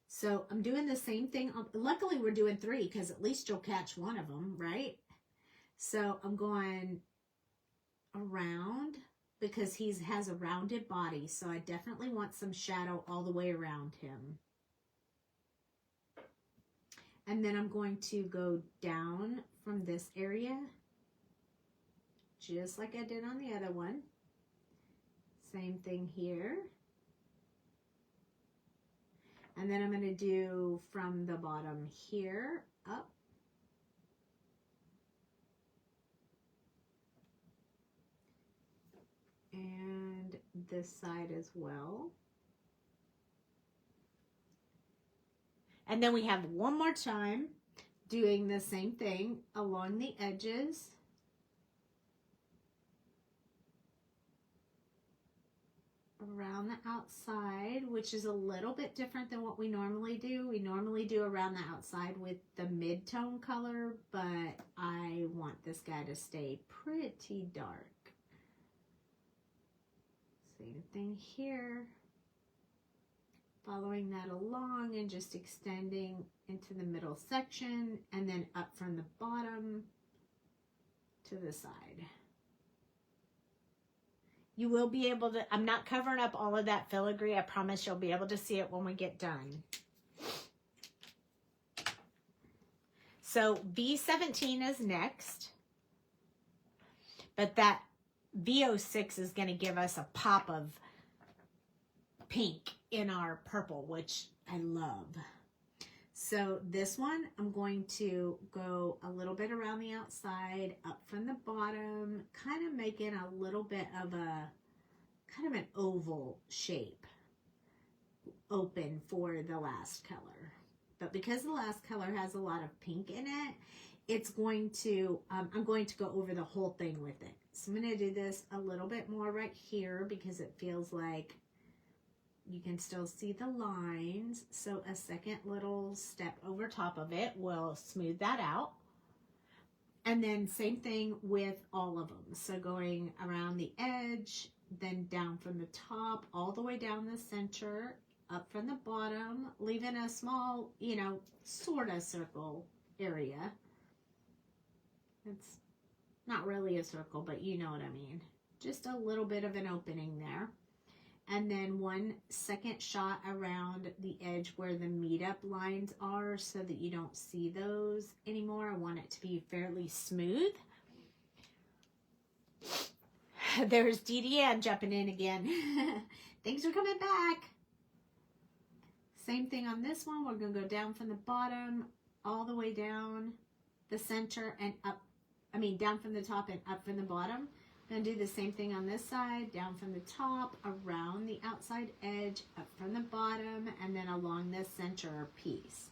So, I'm doing the same thing. Luckily, we're doing 3 because at least you'll catch one of them, right? So, I'm going around, because he has a rounded body, so I definitely want some shadow all the way around him. And then I'm going to go down from this area, just like I did on the other one. Same thing here. And then I'm going to do from the bottom here up. And this side as well. And then we have one more time doing the same thing along the edges. Around the outside, which is a little bit different than what we normally do. We normally do around the outside with the mid-tone color, but I want this guy to stay pretty dark. Same thing here. Following that along and just extending into the middle section and then up from the bottom to the side. You will be able to, I'm not covering up all of that filigree. I promise you'll be able to see it when we get done. So V17 is next, but that V06 is going to give us a pop of pink in our purple, which I love. So this one, I'm going to go a little bit around the outside, up from the bottom, kind of making a little bit of a, kind of an oval shape, open for the last color. But because the last color has a lot of pink in it, it's going to, I'm going to go over the whole thing with it. So I'm going to do this a little bit more right here because it feels like you can still see the lines. So a second little step over top of it will smooth that out. And then same thing with all of them. So going around the edge, then down from the top, all the way down the center, up from the bottom, leaving a small, you know, sort of circle area. It's not really a circle, but you know what I mean. Just a little bit of an opening there. And then one second shot around the edge where the meetup lines are so that you don't see those anymore. I want it to be fairly smooth. There's Deanne jumping in again. Thanks for coming back. Same thing on this one. We're going to go down from the bottom all the way down the center and up. I mean, down from the top and up from the bottom. I'm going to do the same thing on this side, down from the top, around the outside edge, up from the bottom, and then along this center piece.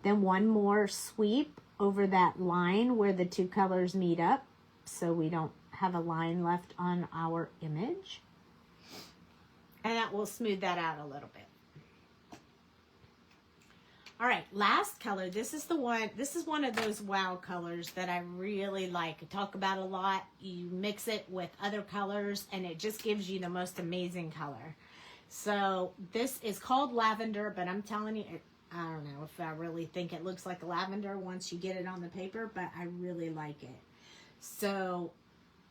Then one more sweep over that line where the two colors meet up, so we don't have a line left on our image. And that will smooth that out a little bit. All right, last color. This is the one, this is one of those wow colors that I really like. I talk about a lot. You mix it with other colors and it just gives you the most amazing color. So this is called lavender, but I'm telling you, I don't know if I really think it looks like lavender once you get it on the paper, but I really like it. So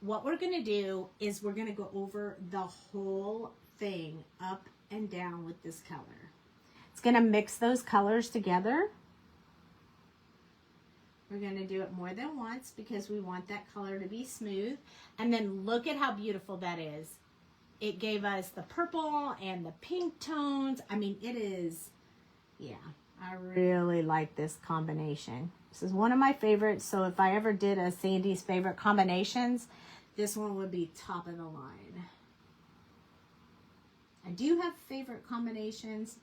what we're gonna do is we're gonna go over the whole thing up and down with this color. It's going to mix those colors together. We're going to do it more than once because we want that color to be smooth. And then look at how beautiful that is. It gave us the purple and the pink tones. I mean, it is, yeah, I really like this combination. This is one of my favorites. So if I ever did a Sandy's favorite combinations, this one would be top of the line. I do have favorite combinations,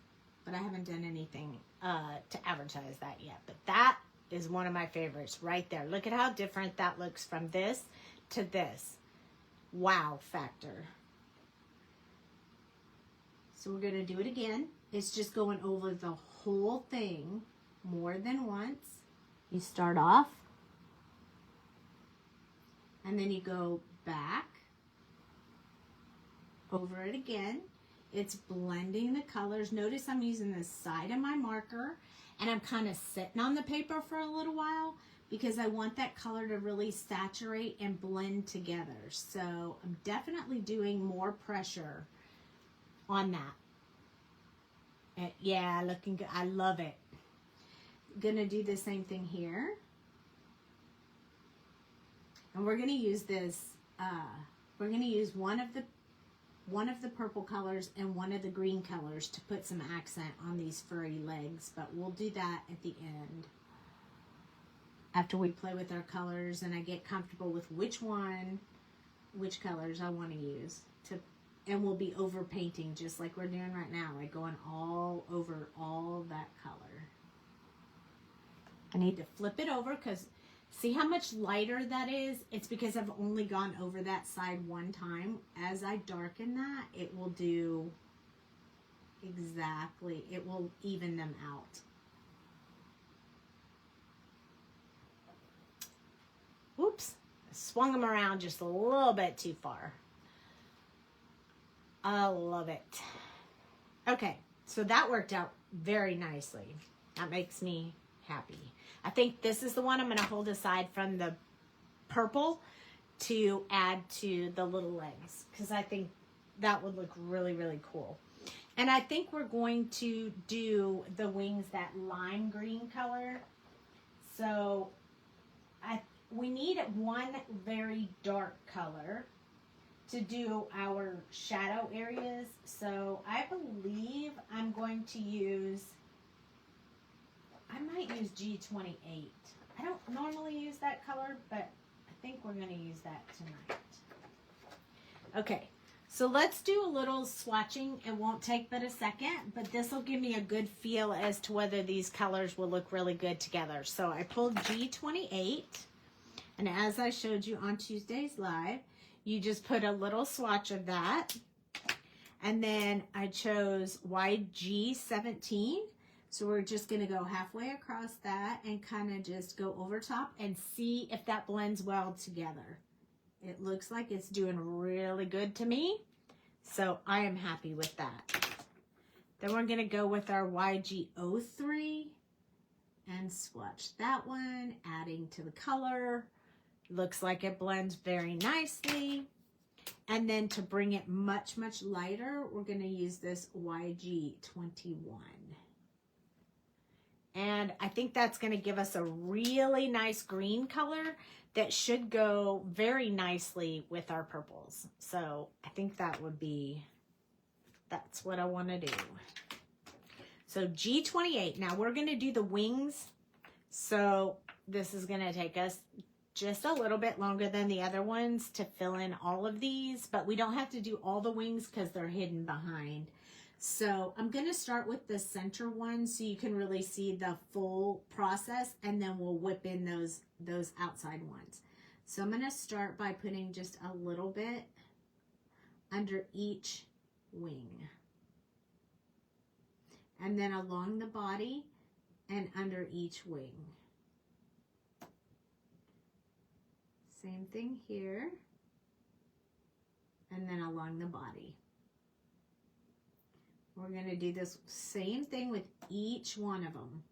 but I haven't done anything to advertise that yet. But that is one of my favorites right there. Look at how different that looks from this to this. Wow factor. So we're going to do it again. It's just going over the whole thing more than once. You start off, and then you go back, over it again. It's blending the colors. Notice I'm using the side of my marker and I'm kind of sitting on the paper for a little while because I want that color to really saturate and blend together. So I'm definitely doing more pressure on that. And yeah, looking good. I love it. Gonna do the same thing here. And we're gonna use this, we're gonna use one of the purple colors and one of the green colors to put some accent on these furry legs, but we'll do that at the end after we play with our colors and I get comfortable with which colors I want to use and we'll be over painting just like we're doing right now, like going all over all that color. I need to flip it over because see how much lighter that is? It's because I've only gone over that side one time. As I darken that, it will do exactly, it will even them out. Oops, I swung them around just a little bit too far. I love it. Okay, So that worked out very nicely. That makes me happy. I think this is the one I'm going to hold aside from the purple to add to the little legs, because I think that would look really, really cool. And I think we're going to do the wings that lime green color. So we need one very dark color to do our shadow areas. So I believe I'm going to use, I might use G28. I don't normally use that color, but I think we're going to use that tonight. Okay, so let's do a little swatching. It won't take but a second, but this will give me a good feel as to whether these colors will look really good together. So I pulled G28, and as I showed you on Tuesday's live, you just put a little swatch of that. And then I chose YG17. So we're just going to go halfway across that and kind of just go over top and see if that blends well together. It looks like it's doing really good to me. So I am happy with that. Then we're going to go with our YG03 and swatch that one, adding to the color. Looks like it blends very nicely. And then to bring it much, much lighter, we're going to use this YG21. And I think that's going to give us a really nice green color that should go very nicely with our purples. So I think that would be, that's what I want to do. So G28. Now we're going to do the wings. So this is going to take us just a little bit longer than the other ones to fill in all of these, but we don't have to do all the wings because they're hidden behind. So I'm going to start with the center one so you can really see the full process, and then we'll whip in those outside ones. So I'm going to start by putting just a little bit under each wing, and then along the body and under each wing. Same thing here, and then along the body. We're going to do this same thing with each one of them,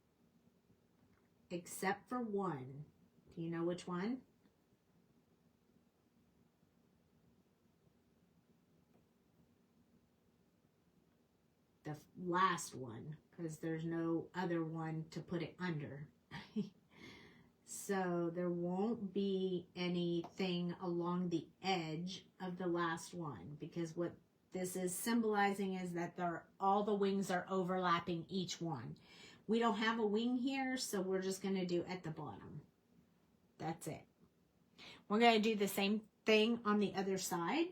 except for one. Do you know which one? The last one, because there's no other one to put it under. So there won't be anything along the edge of the last one, because what this is symbolizing is that all the wings are overlapping each one. We don't have a wing here, so we're just going to do at the bottom. That's it. We're going to do the same thing on the other side.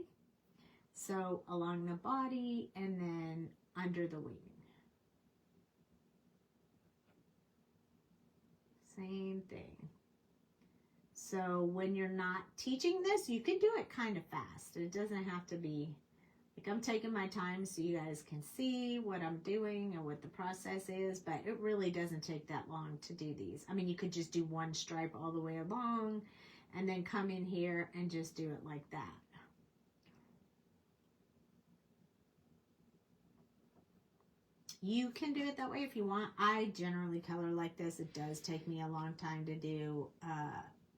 So along the body and then under the wing. Same thing. So when you're not teaching this, you can do it kind of fast. It doesn't have to be, like, I'm taking my time so you guys can see what I'm doing and what the process is, but it really doesn't take that long to do these. I mean, you could just do one stripe all the way along and then come in here and just do it like that. You can do it that way if you want. I generally color like this. It does take me a long time to do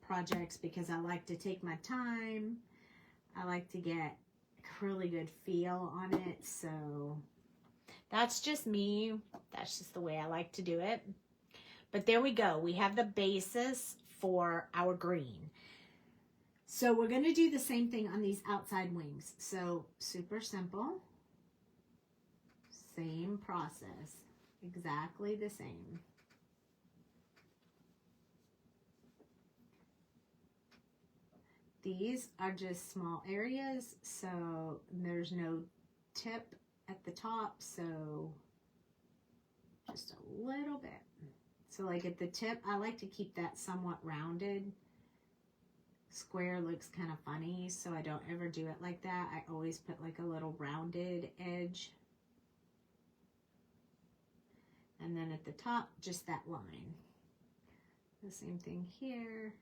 projects because I like to take my time. I like to get a really good feel on it. So that's just me. That's just the way I like to do it. But there we go. We have the basis for our green. So we're going to do the same thing on these outside wings. So super simple. Same process. Exactly the same. These are just small areas, so there's no tip at the top, so just a little bit. So like at the tip, I like to keep that somewhat rounded. Square looks kind of funny, so I don't ever do it like that. I always put like a little rounded edge. And then at the top, just that line. The same thing here.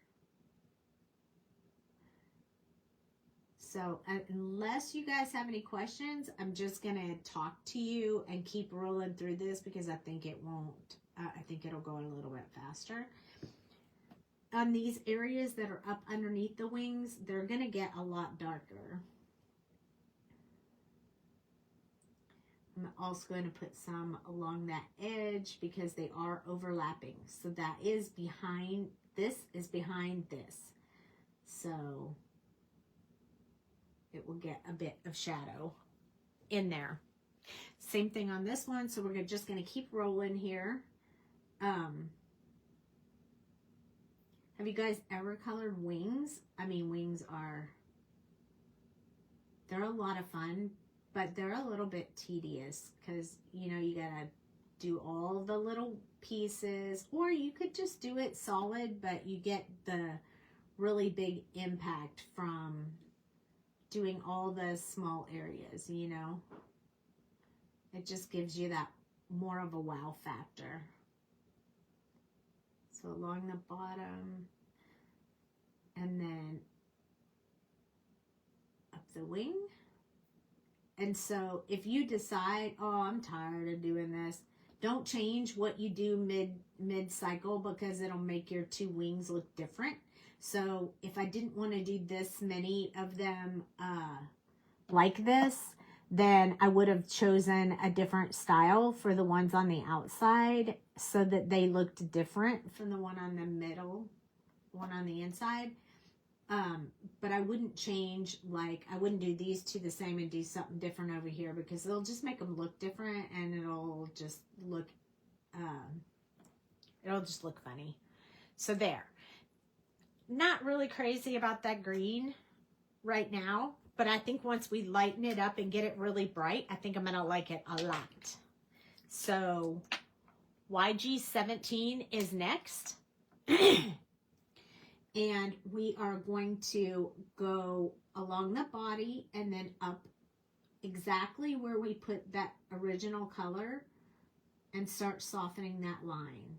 So unless you guys have any questions, I'm just going to talk to you and keep rolling through this because I think it won't, I think it'll go a little bit faster. On these areas that are up underneath the wings, they're going to get a lot darker. I'm also going to put some along that edge because they are overlapping. So that is behind, this is behind this. So it will get a bit of shadow in there. Same thing on this one. So we're just going to keep rolling here. Have you guys ever colored wings? I mean, wings are, they're a lot of fun, but they're a little bit tedious because, you know, you gotta do all the little pieces, or you could just do it solid, but you get the really big impact from doing all the small areas, you know. It just gives you that more of a wow factor. So along the bottom, and then up the wing. And so if you decide, oh, I'm tired of doing this, don't change what you do mid-cycle because it'll make your two wings look different. So if I didn't want to do this many of them like this, then I would have chosen a different style for the ones on the outside so that they looked different from the one on the middle, one on the inside. But I wouldn't change, like, I wouldn't do these two the same and do something different over here because it'll just make them look different and it'll just look funny. So there. Not really crazy about that green right now, but I think once we lighten it up and get it really bright, I think I'm going to like it a lot. So YG17 is next. And we are going to go along the body and then up exactly where we put that original color and start softening that line.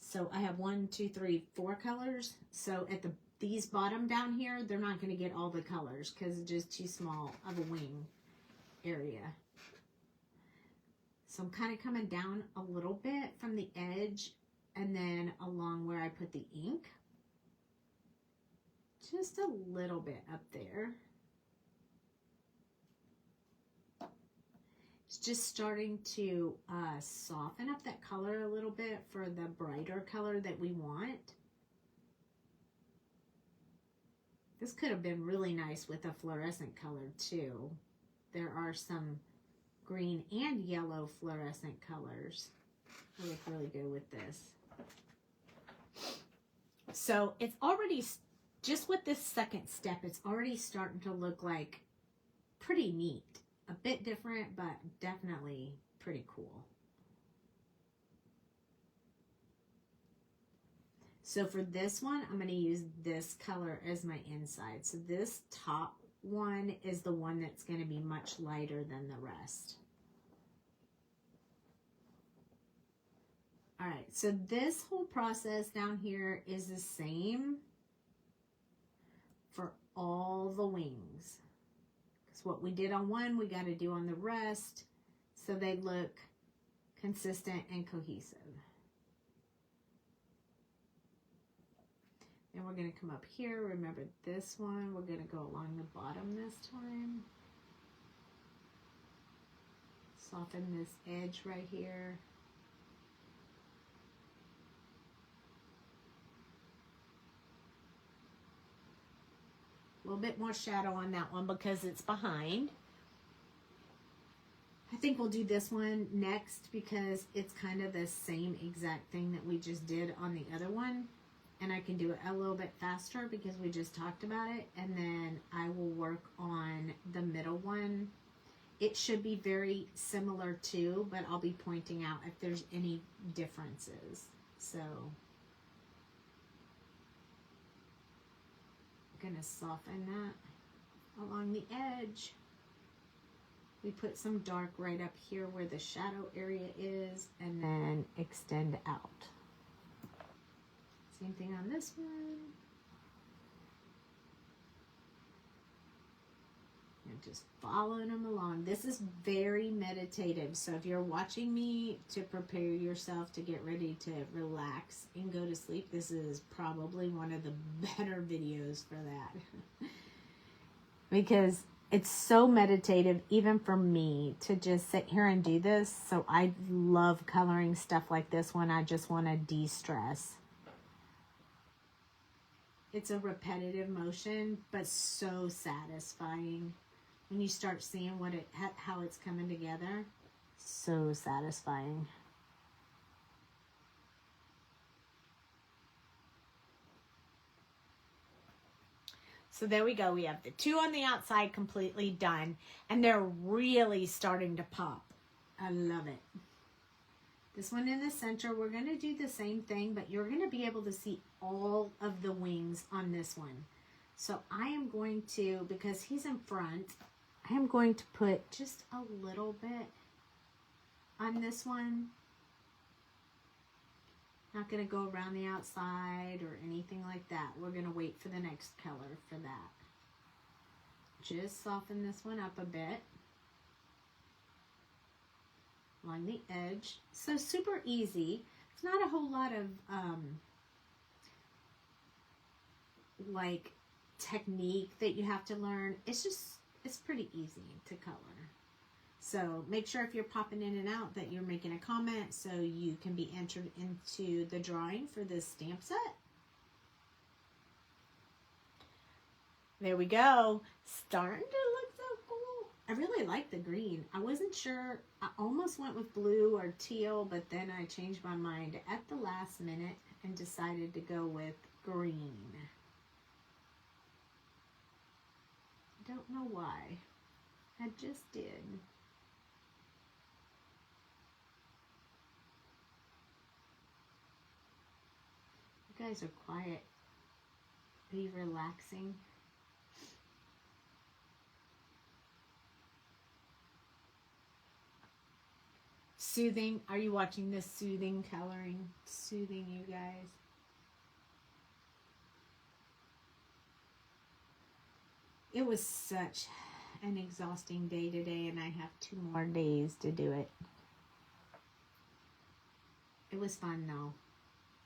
So I have 1, 2, 3, 4 colors. So at these bottom down here, they're not going to get all the colors because it's just too small of a wing area. So I'm kind of coming down a little bit from the edge and then along where I put the ink. Just a little bit up there. It's just starting to soften up that color a little bit for the brighter color that we want. This could have been really nice with a fluorescent color too. There are some green and yellow fluorescent colors that look really good with this. So it's already, just with this second step, it's already starting to look like pretty neat. A bit different, but definitely pretty cool. So for this one, I'm going to use this color as my inside. So this top one is the one that's going to be much lighter than the rest. All right, so this whole process down here is the same for all the wings. Because what we did on one, we got to do on the rest so they look consistent and cohesive. And we're going to come up here. Remember this one, we're going to go along the bottom this time. Soften this edge right here. A little bit more shadow on that one because it's behind. I think we'll do this one next because it's kind of the same exact thing that we just did on the other one. And I can do it a little bit faster because we just talked about it. And then I will work on the middle one. It should be very similar too, but I'll be pointing out if there's any differences. So I'm gonna soften that along the edge. We put some dark right up here where the shadow area is and then extend out. Same thing on this one. just following them along. This is very meditative. So if you're watching me to prepare yourself to get ready to relax and go to sleep, this is probably one of the better videos for that. Because it's so meditative, even for me, to just sit here and do this. So I love coloring stuff like this when I just want to de-stress. It's a repetitive motion, but so satisfying. When you start seeing how it's coming together, so satisfying. So there we go. We have the two on the outside completely done, and they're really starting to pop. I love it. This one in the center, we're going to do the same thing, but you're going to be able to see all of the wings on this one. So I am going to, because he's in front, I am going to put just a little bit on this one. Not going to go around the outside or anything like that. We're going to wait for the next color for that. Just soften this one up a bit along the edge. So super easy. It's not a whole lot of like technique that you have to learn. It's pretty easy to color. So make sure if you're popping in and out that you're making a comment so you can be entered into the drawing for this stamp set. There we go. Starting to look so cool. I really like the green. I wasn't sure. I almost went with blue or teal, but then I changed my mind at the last minute and decided to go with green. Don't know why. I just did. You guys are quiet. Are you relaxing? Soothing. Are you watching this soothing coloring? Soothing you guys. It was such an exhausting day today, and I have 2 more days to do it. It was fun though.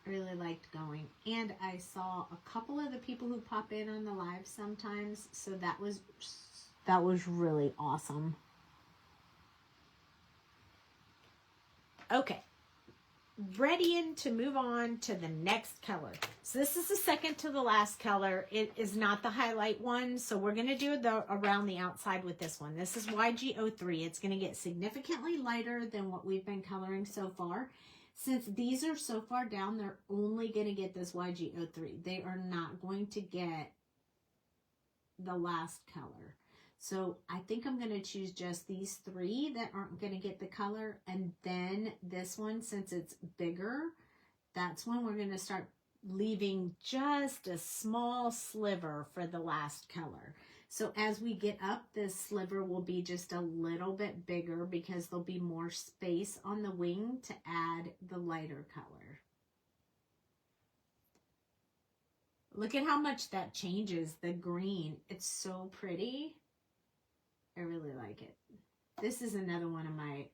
I really liked going, and I saw a couple of the people who pop in on the live sometimes, so that was really awesome. Okay, ready to move on to the next color. So this is the second to the last color. It is not the highlight one, so we're going to do the around the outside with this one. This is YG03. It's going to get significantly lighter than what we've been coloring so far. Since these are so far down, they're only going to get this YG03. They are not going to get the last color. So I think I'm going to choose just these 3 that aren't going to get the color. And then this one, since it's bigger, that's when we're going to start leaving just a small sliver for the last color. So as we get up, this sliver will be just a little bit bigger because there'll be more space on the wing to add the lighter color. Look at how much that changes the green. It's so pretty. I really like it. This is another one of my,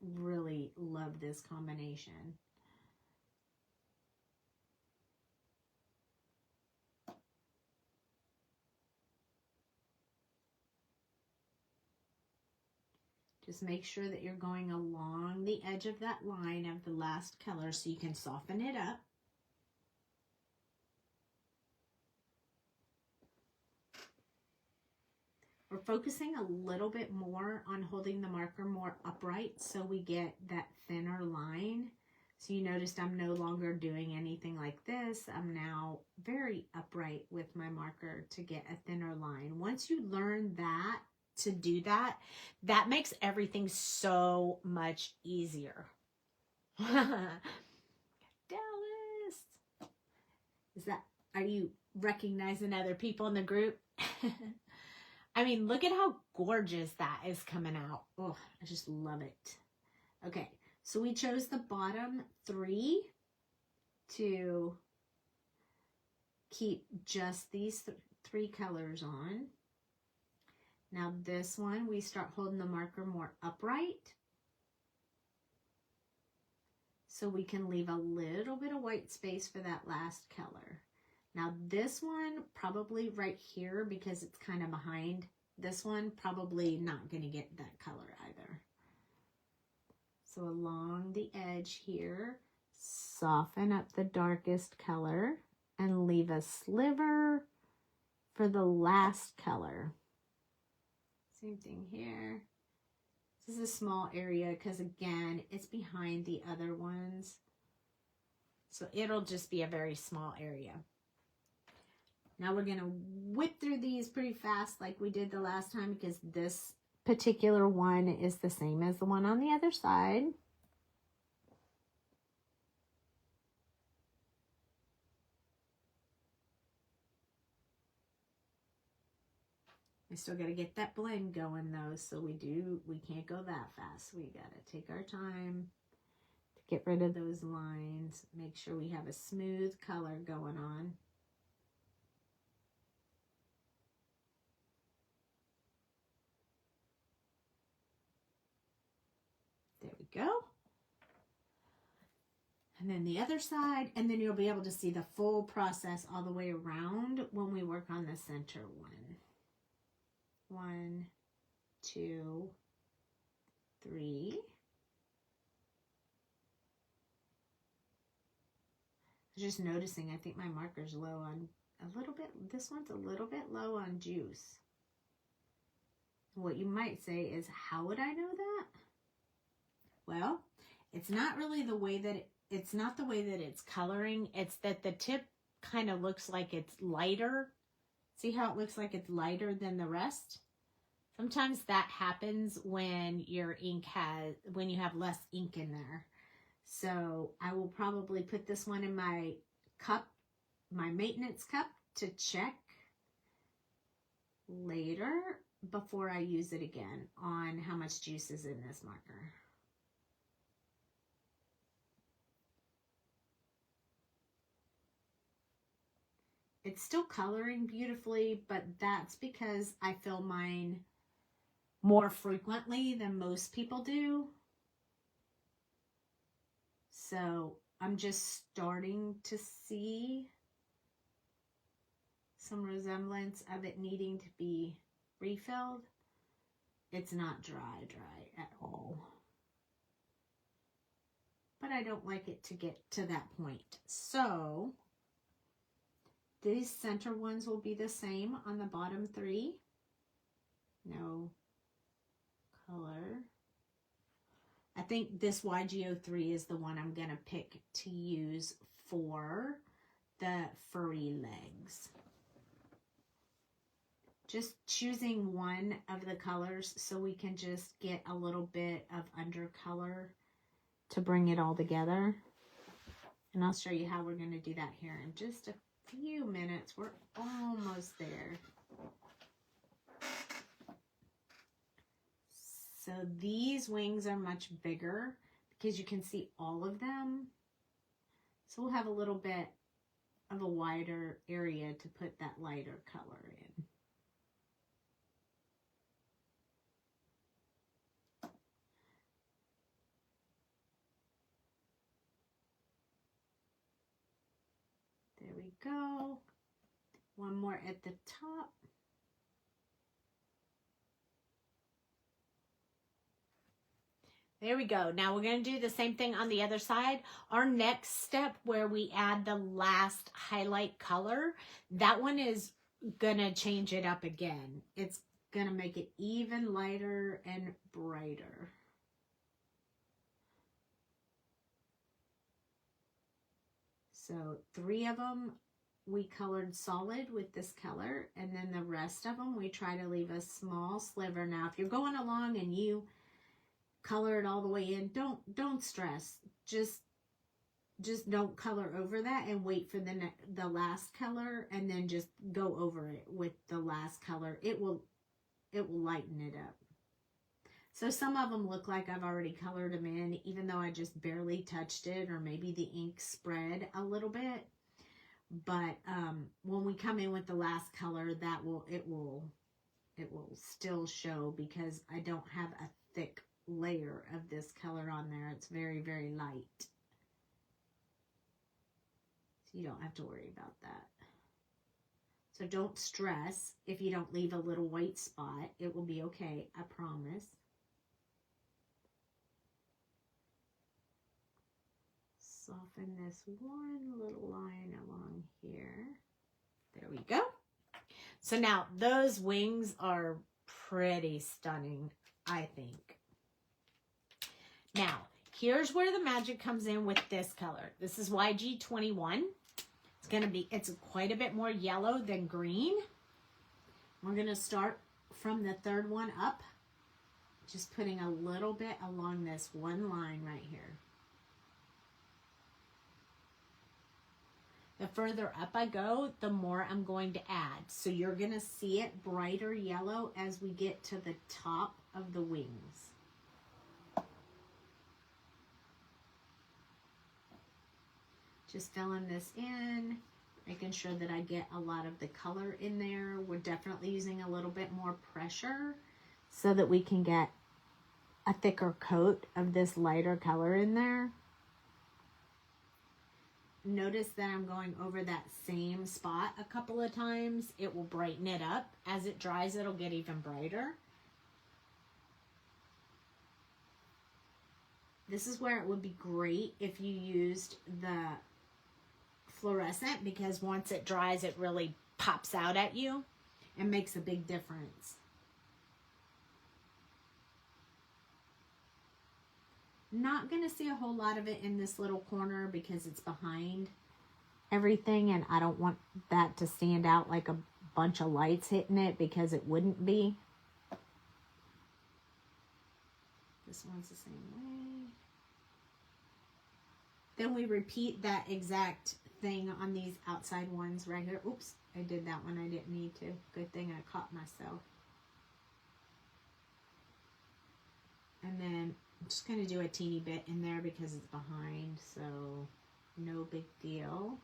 really love this combination. Just make sure that you're going along the edge of that line of the last color so you can soften it up. We're focusing a little bit more on holding the marker more upright so we get that thinner line. So you noticed I'm no longer doing anything like this. I'm now very upright with my marker to get a thinner line. Once you learn that, to do that, that makes everything so much easier. Dallas, are you recognizing other people in the group? I mean, look at how gorgeous that is coming out. Oh, I just love it. Okay, so we chose the bottom 3 to keep just these 3 colors on. Now this one, we start holding the marker more upright, so we can leave a little bit of white space for that last color. Now this one, probably right here, because it's kind of behind this one, probably not going to get that color either. So along the edge here, soften up the darkest color and leave a sliver for the last color. Same thing here. This is a small area because, again, it's behind the other ones. So it'll just be a very small area. Now we're going to whip through these pretty fast like we did the last time, because this particular one is the same as the one on the other side. We still got to get that blend going though, so we can't go that fast. We got to take our time to get rid of those lines. Make sure we have a smooth color going on. There we go. And then the other side, and then you'll be able to see the full process all the way around when we work on the center one. 1, 2, 3. I was just noticing, I think my marker's low on a little bit. This one's a little bit low on juice. What you might say is, how would I know that? Well, it's not really the way that it's not the way that it's coloring. It's that the tip kind of looks like it's lighter. See how it looks like it's lighter than the rest? Sometimes that happens when your ink when you have less ink in there. So I will probably put this one in my cup, my maintenance cup, to check later before I use it again on how much juice is in this marker. It's still coloring beautifully, but that's because I fill mine more frequently than most people do. So I'm just starting to see some resemblance of it needing to be refilled. It's not dry at all. But I don't like it to get to that point. So these center ones will be the same on the bottom 3. No color. I think this YGO3 is the one I'm going to pick to use for the furry legs. Just choosing one of the colors so we can just get a little bit of undercolor to bring it all together. And I'll show you how we're going to do that here in just a few minutes. We're almost there. So these wings are much bigger because you can see all of them. So we'll have a little bit of a wider area to put that lighter color in. There we go. One more at the top. There we go. Now we're going to do the same thing on the other side. Our next step where we add the last highlight color, that one is going to change it up again. It's going to make it even lighter and brighter. So 3 of them we colored solid with this color, and then the rest of them we try to leave a small sliver. Now if you're going along and you color it all the way in, don't stress. Just don't color over that and wait for the last color, and then just go over it with the last color. It will lighten it up. So some of them look like I've already colored them in, even though I just barely touched it, or maybe the ink spread a little bit. But when we come in with the last color, it will it will still show because I don't have a thick layer of this color on there. It's very, very light. So you don't have to worry about that. So don't stress if you don't leave a little white spot. It will be okay, I promise. Soften this one little line along here. There we go. So now those wings are pretty stunning, I think. Now, here's where the magic comes in with this color. This is YG21. It's quite a bit more yellow than green. We're gonna start from the third one up, just putting a little bit along this one line right here. The further up I go, the more I'm going to add. So you're gonna see it brighter yellow as we get to the top of the wings. Just filling this in, making sure that I get a lot of the color in there. We're definitely using a little bit more pressure so that we can get a thicker coat of this lighter color in there. Notice that I'm going over that same spot a couple of times. It will brighten it up. As it dries, it'll get even brighter. This is where it would be great if you used the fluorescent, because once it dries, it really pops out at you and makes a big difference. Not going to see a whole lot of it in this little corner because it's behind everything, and I don't want that to stand out like a bunch of lights hitting it, because it wouldn't be. This one's the same way. Then we repeat that exact thing on these outside ones right here. Oops, I did that one. I didn't need to. Good thing I caught myself. And then I'm just going to do a teeny bit in there because it's behind, so no big deal.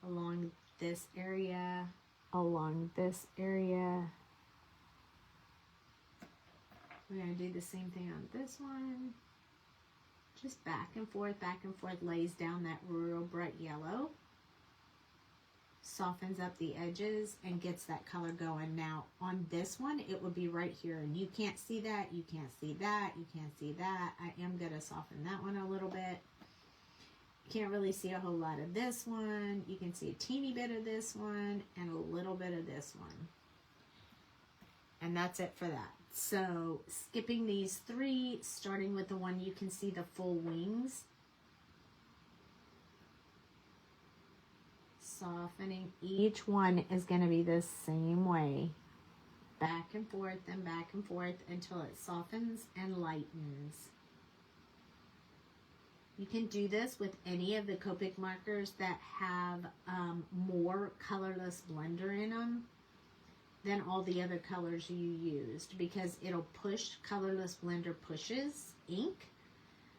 Along this area, along this area. We're going to do the same thing on this one. Just back and forth, lays down that real bright yellow. Softens up the edges and gets that color going. Now, on this one, it would be right here. And you can't see that, you can't see that, you can't see that. I am going to soften that one a little bit. You can't really see a whole lot of this one. You can see a teeny bit of this one and a little bit of this one. And that's it for that. So, skipping these three, starting with the one you can see the full wings. Softening. Each one is going to be the same way. Back and forth until it softens and lightens. You can do this with any of the Copic markers that have more colorless blender in them than all the other colors you used, because it'll push, colorless blender pushes ink,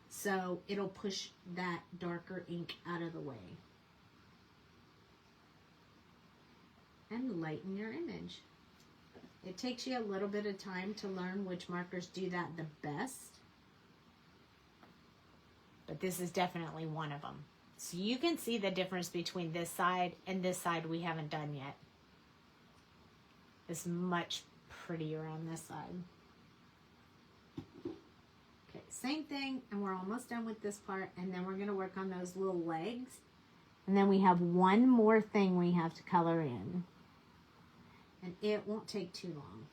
so it'll push that darker ink out of the way. And lighten your image. It takes you a little bit of time to learn which markers do that the best, but this is definitely one of them. So you can see the difference between this side and this side we haven't done yet. It's much prettier on this side. Okay, same thing, and we're almost done with this part, and then we're going to work on those little legs. And then we have one more thing we have to color in. And it won't take too long.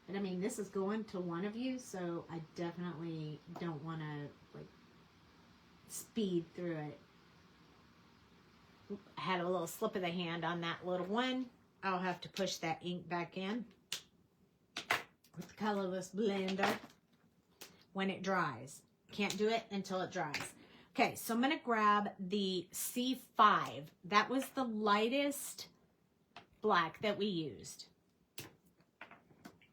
But I mean, this is going to one of you, so I definitely don't want to like speed through it. I had a little slip of the hand on that little one. I'll have to push that ink back in with the colorless blender when it dries. Can't do it until it dries. Okay, so I'm going to grab the C5. That was the lightest black that we used.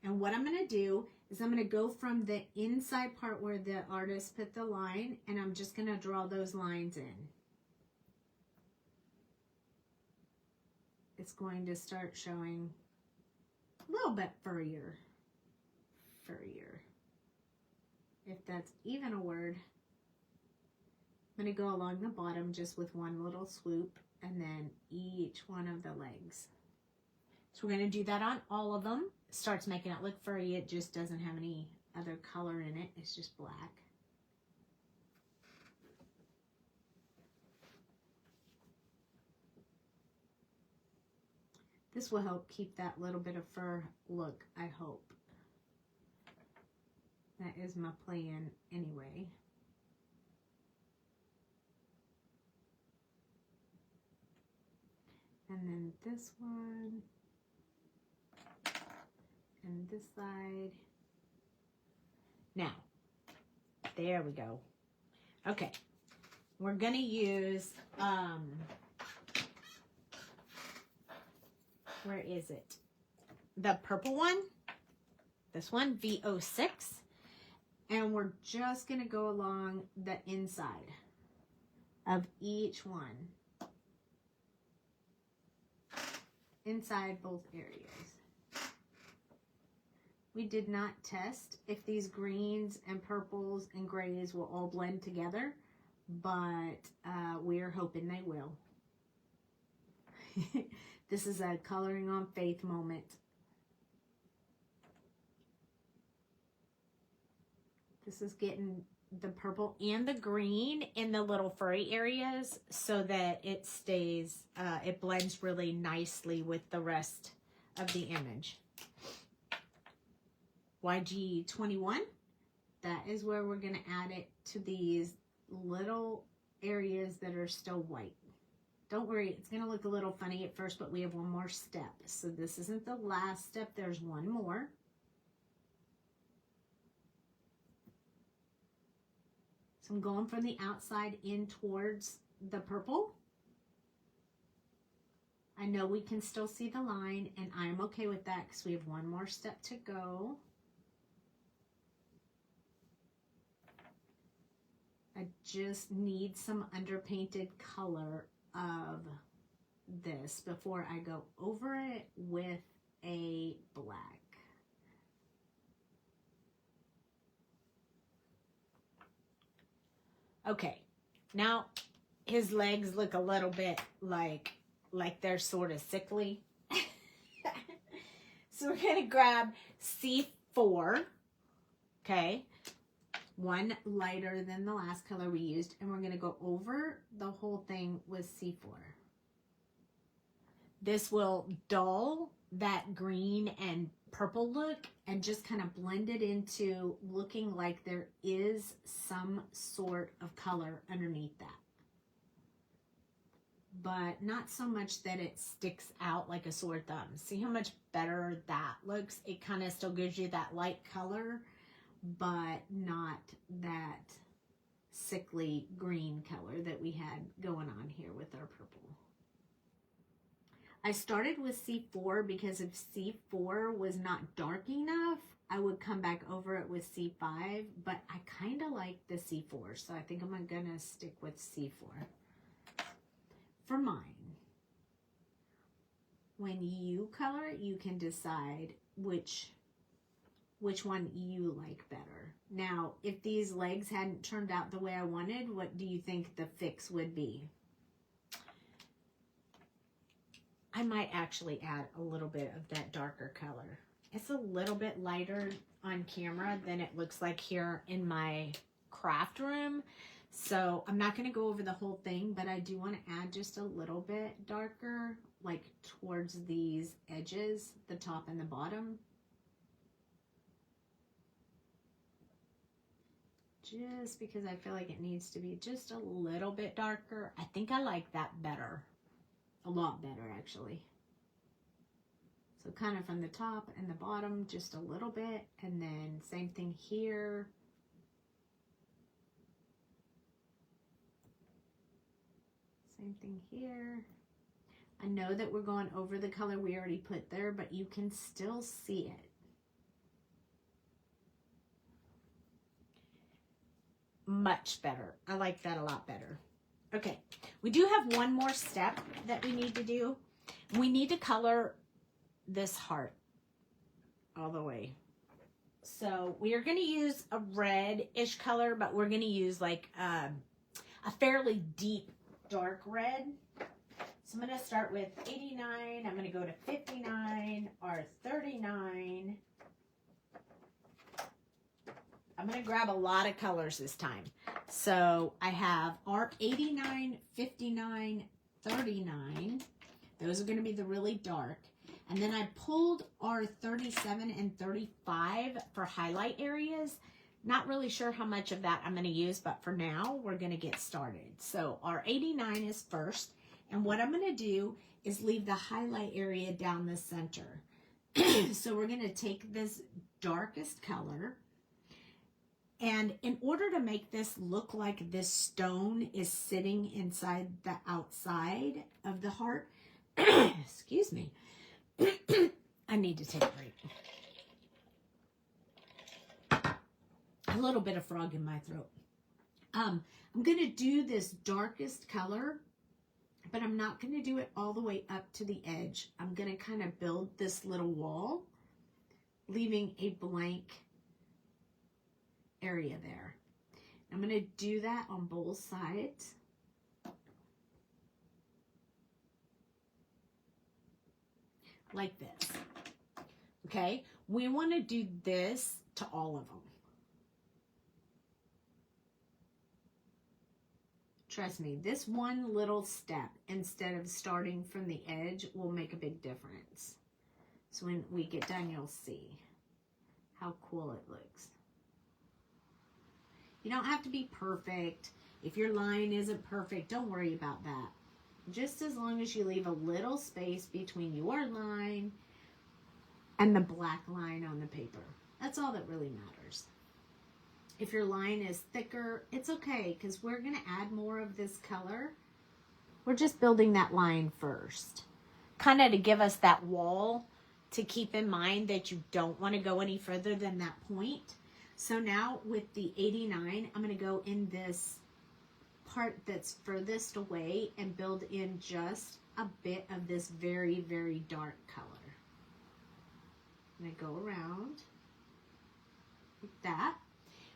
And what I'm going to do is I'm going to go from the inside part where the artist put the line, and I'm just going to draw those lines in. It's going to start showing a little bit furrier, if that's even a word. I'm going to go along the bottom just with one little swoop, and then each one of the legs. So we're going to do that on all of them. Starts making it look furry. It just doesn't have any other color in it. It's just black. This will help keep that little bit of fur look, I hope. That is my plan anyway. And then this one. And this side. Now, there we go. Okay, we're gonna use, where is it? The purple one, this one, V06. And we're just gonna go along the inside of each one. Inside both areas. We did not test if these greens and purples and grays will all blend together, but we're hoping they will. This is a coloring on faith moment. This is getting the purple and the green in the little furry areas so that it stays, it blends really nicely with the rest of the image. YG21, that is where we're going to add it to these little areas that are still white. Don't worry, it's going to look a little funny at first, but we have one more step. So this isn't the last step, there's one more. So I'm going from the outside in towards the purple. I know we can still see the line, and I'm okay with that because we have one more step to go. I just need some underpainted color of this before I go over it with a black. Okay, now his legs look a little bit like they're sort of sickly. So we're gonna grab C4, okay? One lighter than the last color we used, and we're going to go over the whole thing with C4. This will dull that green and purple look and just kind of blend it into looking like there is some sort of color underneath that. But not so much that it sticks out like a sore thumb. See how much better that looks? It kind of still gives you that light color, but not that sickly green color that we had going on here with our purple. I started with C4 because if C4 was not dark enough, I would come back over it with C5, but I kind of like the C4, so I think I'm gonna stick with C4 for mine. When you color, you can decide which one you like better. Now, if these legs hadn't turned out the way I wanted, what do you think the fix would be? I might actually add a little bit of that darker color. It's a little bit lighter on camera than it looks like here in my craft room. So I'm not going to go over the whole thing, but I do want to add just a little bit darker, like towards these edges, the top and the bottom. Just because I feel like it needs to be just a little bit darker. I think I like that better. A lot better, actually. So kind of from the top and the bottom, just a little bit. And then same thing here. Same thing here. I know that we're going over the color we already put there, but you can still see it. much better. I like that a lot better. Okay, we do have one more step that we need to do. We need to color this heart all the way. So we are going to use a red-ish color, but we're going to use like a fairly deep dark red. So I'm going to start with 89. I'm going to go to 59 or 39. I'm going to grab a lot of colors this time. So I have our 89, 59, 39. Those are going to be the really dark. And then I pulled our 37 and 35 for highlight areas. Not really sure how much of that I'm going to use, but for now, we're going to get started. So our 89 is first. And what I'm going to do is leave the highlight area down the center. So we're going to take this darkest color. And in order to make this look like this stone is sitting inside the outside of the heart, excuse me, I need to take a break. A little bit of frog in my throat. I'm going to do this darkest color, but I'm not going to do it all the way up to the edge. I'm going to kind of build this little wall, leaving a blank area there. I'm going to do that on both sides. Like this. Okay, we want to do this to all of them. Trust me, this one little step, instead of starting from the edge, will make a big difference. So when we get done, you'll see how cool it looks. You don't have to be perfect. If your line isn't perfect, don't worry about that. Just as long as you leave a little space between your line and the black line on the paper. That's all that really matters. If your line is thicker, it's okay, because we're going to add more of this color. We're just building that line first. Kind of to give us that wall to keep in mind that you don't want to go any further than that point. So now with the 89, I'm going to go in this part that's furthest away and build in just a bit of this very, very dark color. I'm going to go around like that.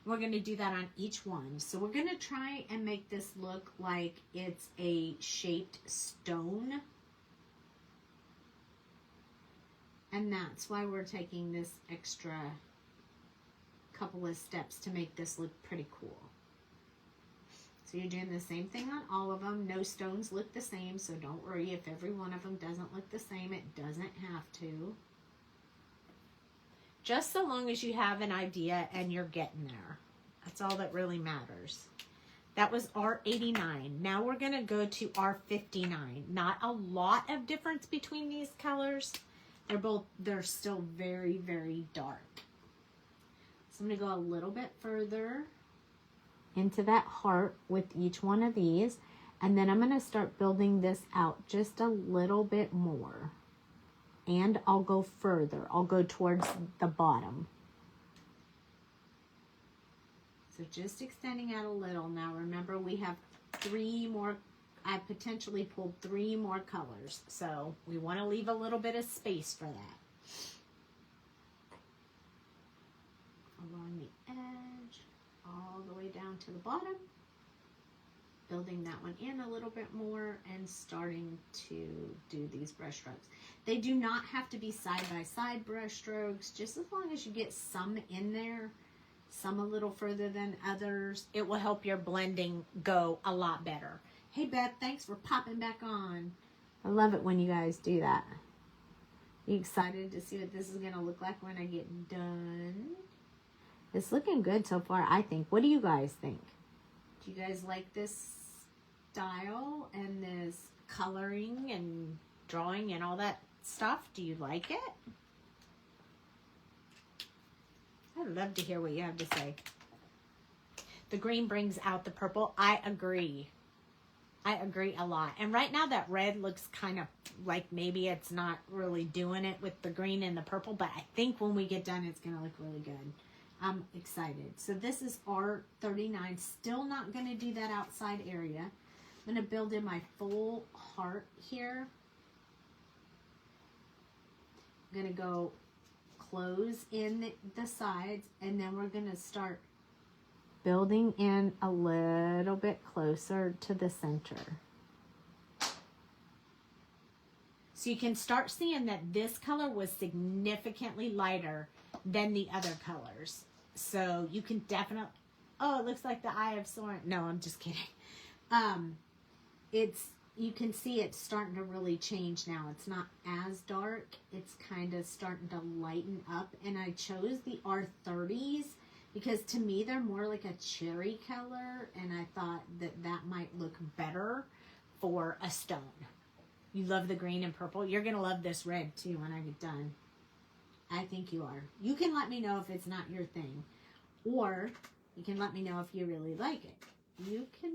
We're going to do that on each one. So we're going to try and make this look like it's a shaped stone. And that's why we're taking this extra couple of steps to make this look pretty cool. So you're doing the same thing on all of them. No stones look the same, so don't worry if every one of them doesn't look the same. It doesn't have to. Just so long as you have an idea and you're getting there. That's all that really matters. That was our 89. Now we're going to go to our 59. Not a lot of difference between these colors. They're still very, very dark. So I'm going to go a little bit further into that heart with each one of these. And then I'm going to start building this out just a little bit more. And I'll go further. I'll go towards the bottom. So just extending out a little. Now remember, we have 3 more. I potentially pulled 3 more colors. So we want to leave a little bit of space for that. Along the edge, all the way down to the bottom. Building that one in a little bit more and starting to do these brush strokes. They do not have to be side-by-side brush strokes, just as long as you get some in there, some a little further than others. It will help your blending go a lot better. Hey Beth, thanks for popping back on. I love it when you guys do that. You excited to see what this is going to look like when I get done? It's looking good so far, I think. What do you guys think? Do you guys like this style and this coloring and drawing and all that stuff? Do you like it? I'd love to hear what you have to say. The green brings out the purple. I agree. I agree a lot. And right now that red looks kind of like maybe it's not really doing it with the green and the purple, but I think when we get done it's going to look really good. I'm excited. So this is R39. Still not going to do that outside area. I'm going to build in my full heart here. I'm going to go close in the sides, and then we're going to start building in a little bit closer to the center. So you can start seeing that this color was significantly lighter than the other colors. So you can definitely, oh, it looks like the Eye of Sauron. No, I'm just kidding. You can see it's starting to really change now. It's not as dark. It's kind of starting to lighten up. And I chose the R30s because to me they're more like a cherry color, and I thought that that might look better for a stone. You love the green and purple. You're going to love this red too when I get done. I think you are. You can let me know if it's not your thing. Or you can let me know if you really like it. You can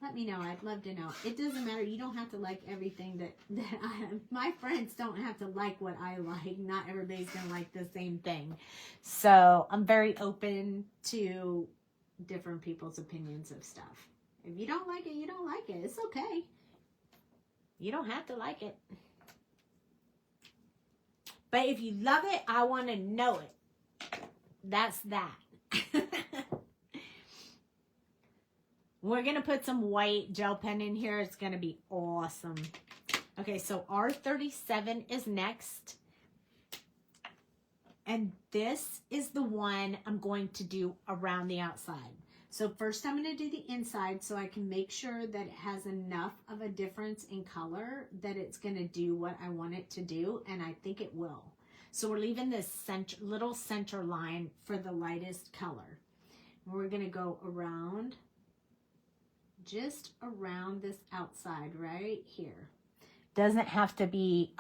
let me know. I'd love to know. It doesn't matter. You don't have to like everything that my friends don't have to like what I like. Not everybody's going to like the same thing. So I'm very open to different people's opinions of stuff. If you don't like it, you don't like it. It's okay. You don't have to like it. But if you love it, I want to know it. That's that. We're going to put some white gel pen in here. It's going to be awesome. Okay, so R37 is next. And this is the one I'm going to do around the outside. So first I'm going to do the inside so I can make sure that it has enough of a difference in color that it's going to do what I want it to do, and I think it will. So we're leaving this little center line for the lightest color. We're going to go around, just around this outside right here. Doesn't have to be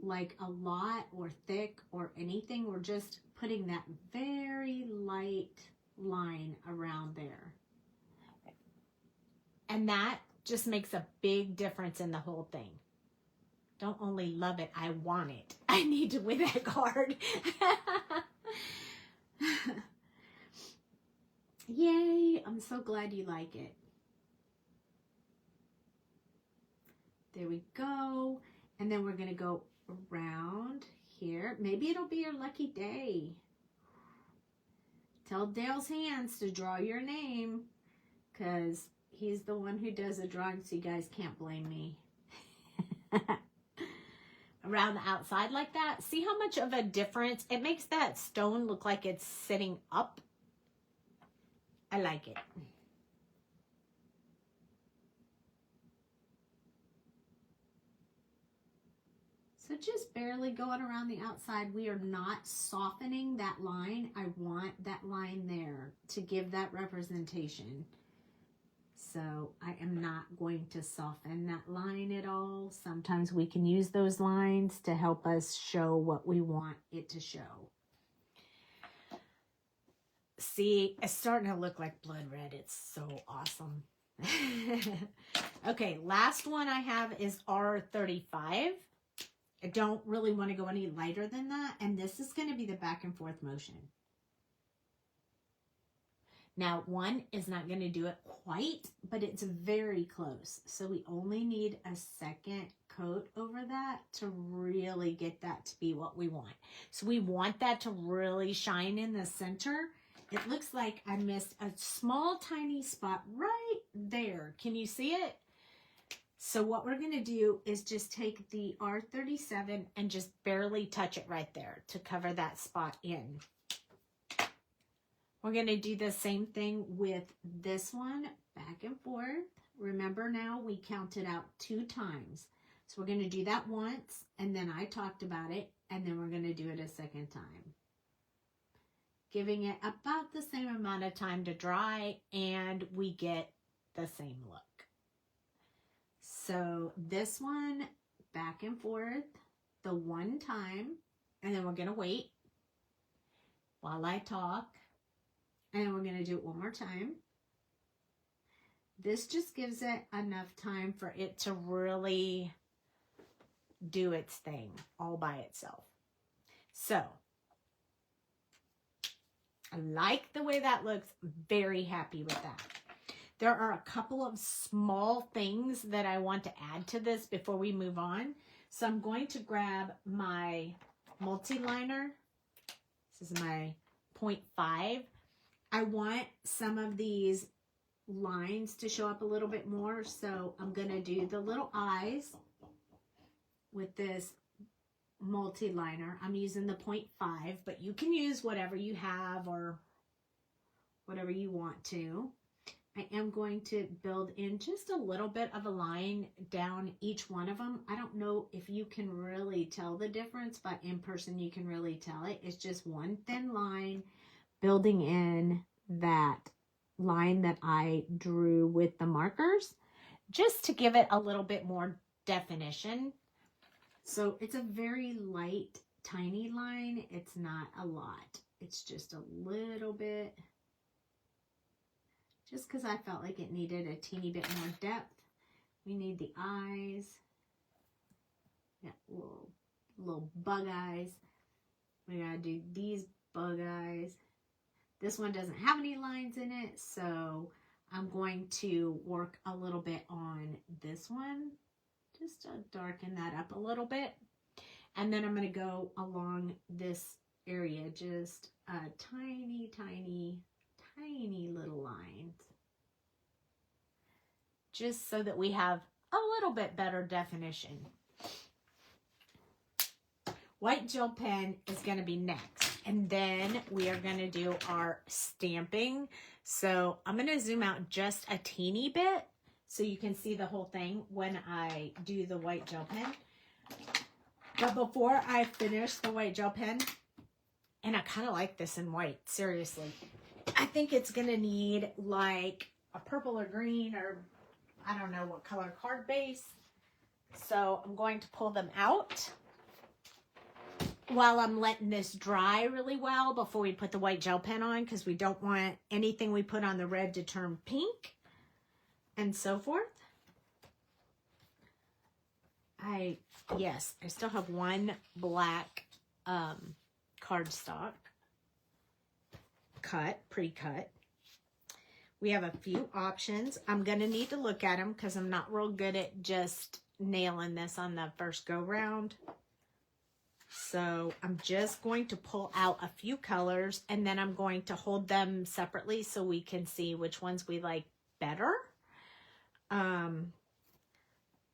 like a lot or thick or anything. We're just putting that very light line around there, and that just makes a big difference in the whole thing. Don't only love it, I want it. I need to win that card. Yay, I'm so glad you like it. There we go. And then we're gonna go around here. Maybe it'll be your lucky day. Tell Dale's hands to draw your name, because he's the one who does the drawing, so you guys can't blame me. Around the outside like that. See how much of a difference? It makes that stone look like it's sitting up. I like it. So just barely going around the outside. We are not softening that line. I want that line there to give that representation. So I am not going to soften that line at all. Sometimes we can use those lines to help us show what we want it to show. See, it's starting to look like blood red. It's so awesome. Okay, last one I have is R35. I don't really want to go any lighter than that. And this is going to be the back and forth motion. Now, one is not going to do it quite, but it's very close. So we only need a second coat over that to really get that to be what we want. So we want that to really shine in the center. It looks like I missed a small, tiny spot right there. Can you see it? So what we're going to do is just take the R37 and just barely touch it right there to cover that spot in. We're going to do the same thing with this one, back and forth. Remember now, we counted out 2 times. So we're going to do that once, and then I talked about it, and then we're going to do it a second time. Giving it about the same amount of time to dry, and we get the same look. So this one, back and forth, the one time, and then we're going to wait while I talk. And we're going to do it one more time. This just gives it enough time for it to really do its thing all by itself. So I like the way that looks. Very happy with that. There are a couple of small things that I want to add to this before we move on. So I'm going to grab my multi-liner. This is my 0.5. I want some of these lines to show up a little bit more. So I'm going to do the little eyes with this multi-liner. I'm using the 0.5, but you can use whatever you have or whatever you want to. I am going to build in just a little bit of a line down each one of them. I don't know if you can really tell the difference, but in person you can really tell it. It's just one thin line building in that line that I drew with the markers just to give it a little bit more definition. So it's a very light, tiny line. It's not a lot. It's just a little bit. Just because I felt like it needed a teeny bit more depth. We need the eyes. Yeah, little bug eyes. We gotta do these bug eyes. This one doesn't have any lines in it, so I'm going to work a little bit on this one. Just to darken that up a little bit. And then I'm gonna go along this area, just a tiny, tiny, tiny little lines, just so that we have a little bit better definition. White gel pen is going to be next, and then we are going to do our stamping. So I'm going to zoom out just a teeny bit so you can see the whole thing when I do the white gel pen. But before I finish the white gel pen, and I kind of like this in white, seriously, I think it's going to need like a purple or green or I don't know what color card base. So I'm going to pull them out while I'm letting this dry really well before we put the white gel pen on, because we don't want anything we put on the red to turn pink and so forth. I still have one black cardstock pre-cut. We have a few options. I'm going to need to look at them because I'm not real good at just nailing this on the first go round. So I'm just going to pull out a few colors and then I'm going to hold them separately so we can see which ones we like better.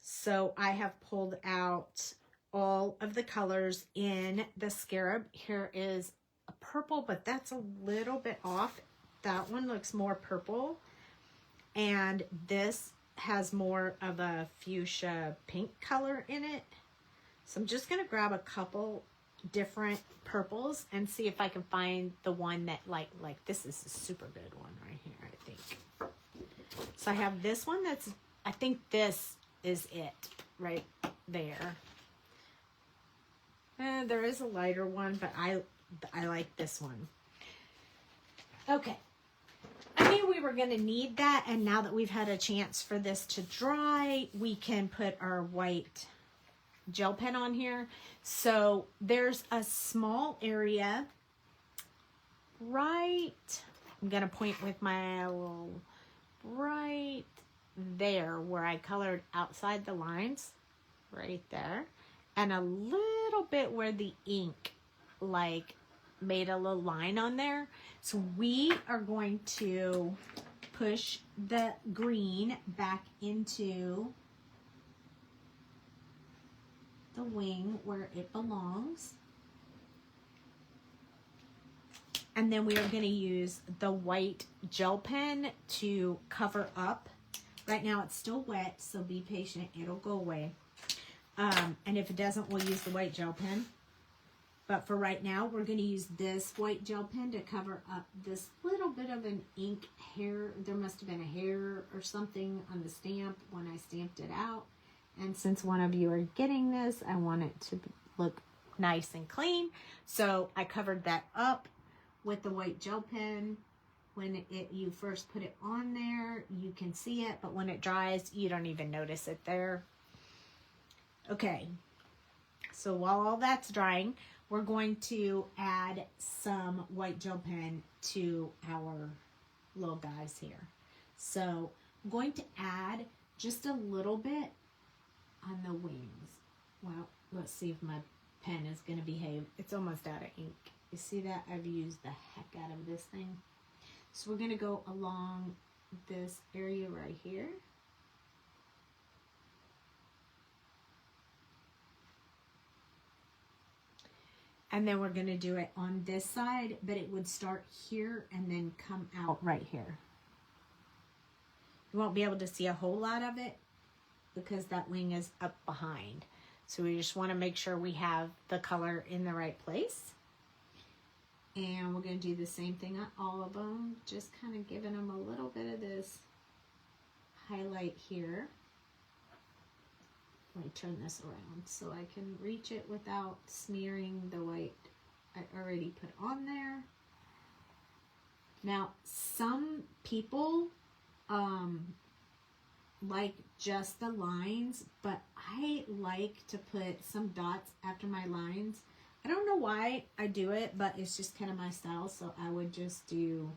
So I have pulled out all of the colors in the Scarab. Here is a purple, but that's a little bit off. That one looks more purple. And this has more of a fuchsia pink color in it. So I'm just going to grab a couple different purples and see if I can find the one that like this is a super good one right here, I think. So I have this one I think this is it right there. There is a lighter one, but I like this one. Okay. I knew we were going to need that, and now that we've had a chance for this to dry, we can put our white gel pen on here. So there's a small area I'm going to point with my little right there where I colored outside the lines, right there, and a little bit where the ink made a little line on there. So we are going to push the green back into the wing where it belongs. And then we are going to use the white gel pen to cover up. Right now it's still wet, so be patient. It'll go away. And if it doesn't, we'll use the white gel pen. But for right now, we're going to use this white gel pen to cover up this little bit of an ink hair. There must have been a hair or something on the stamp when I stamped it out. And since one of you are getting this, I want it to look nice and clean. So I covered that up with the white gel pen. When you first put it on there, you can see it. But when it dries, you don't even notice it there. Okay. So while all that's drying, we're going to add some white gel pen to our little guys here. So I'm going to add just a little bit on the wings. Well, let's see if my pen is going to behave. It's almost out of ink. You see that? I've used the heck out of this thing. So we're going to go along this area right here. And then we're going to do it on this side, but it would start here and then come out right here. You won't be able to see a whole lot of it because that wing is up behind. So we just want to make sure we have the color in the right place. And we're going to do the same thing on all of them, just kind of giving them a little bit of this highlight here. Let me turn this around so I can reach it without smearing the white I already put on there. Now, some people like just the lines, but I like to put some dots after my lines. I don't know why I do it, but it's just kind of my style, so I would just do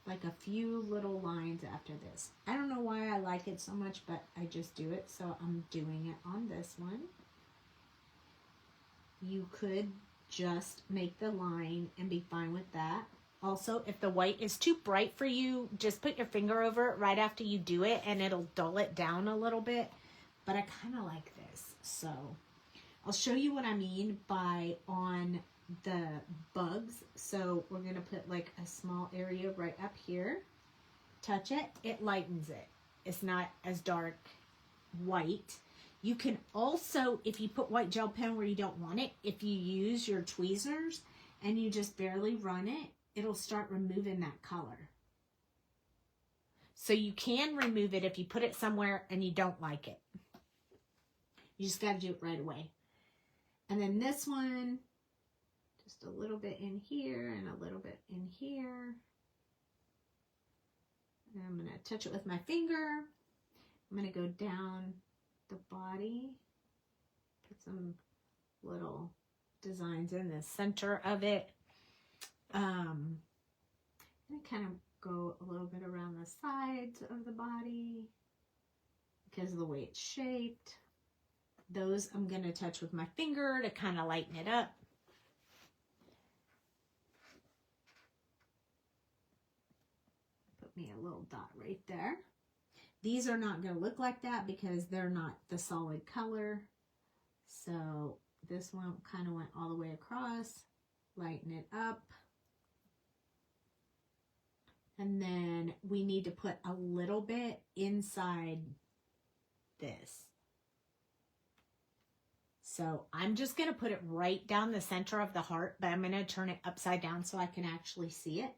like a few little lines after this. I don't know why I like it so much, but I just do it, so I'm doing it on this one. You could just make the line and be fine with that. Also, if the white is too bright for you, just put your finger over it right after you do it and it'll dull it down a little bit. But I kind of like this, so I'll show you what I mean by on the bugs. So we're going to put like a small area right up here. Touch it, it lightens it. It's not as dark white. You can also, if you put white gel pen where you don't want it, if you use your tweezers and you just barely run it, it'll start removing that color. So you can remove it if you put it somewhere and you don't like it. You just got to do it right away. And then this one, just a little bit in here and a little bit in here. And I'm going to touch it with my finger. I'm going to go down the body, put some little designs in the center of it. And kind of go a little bit around the sides of the body because of the way it's shaped. Those I'm going to touch with my finger to kind of lighten it up. Put me a little dot right there. These are not going to look like that because they're not the solid color. So this one kind of went all the way across. Lighten it up. And then we need to put a little bit inside this. So I'm just going to put it right down the center of the heart, but I'm going to turn it upside down so I can actually see it.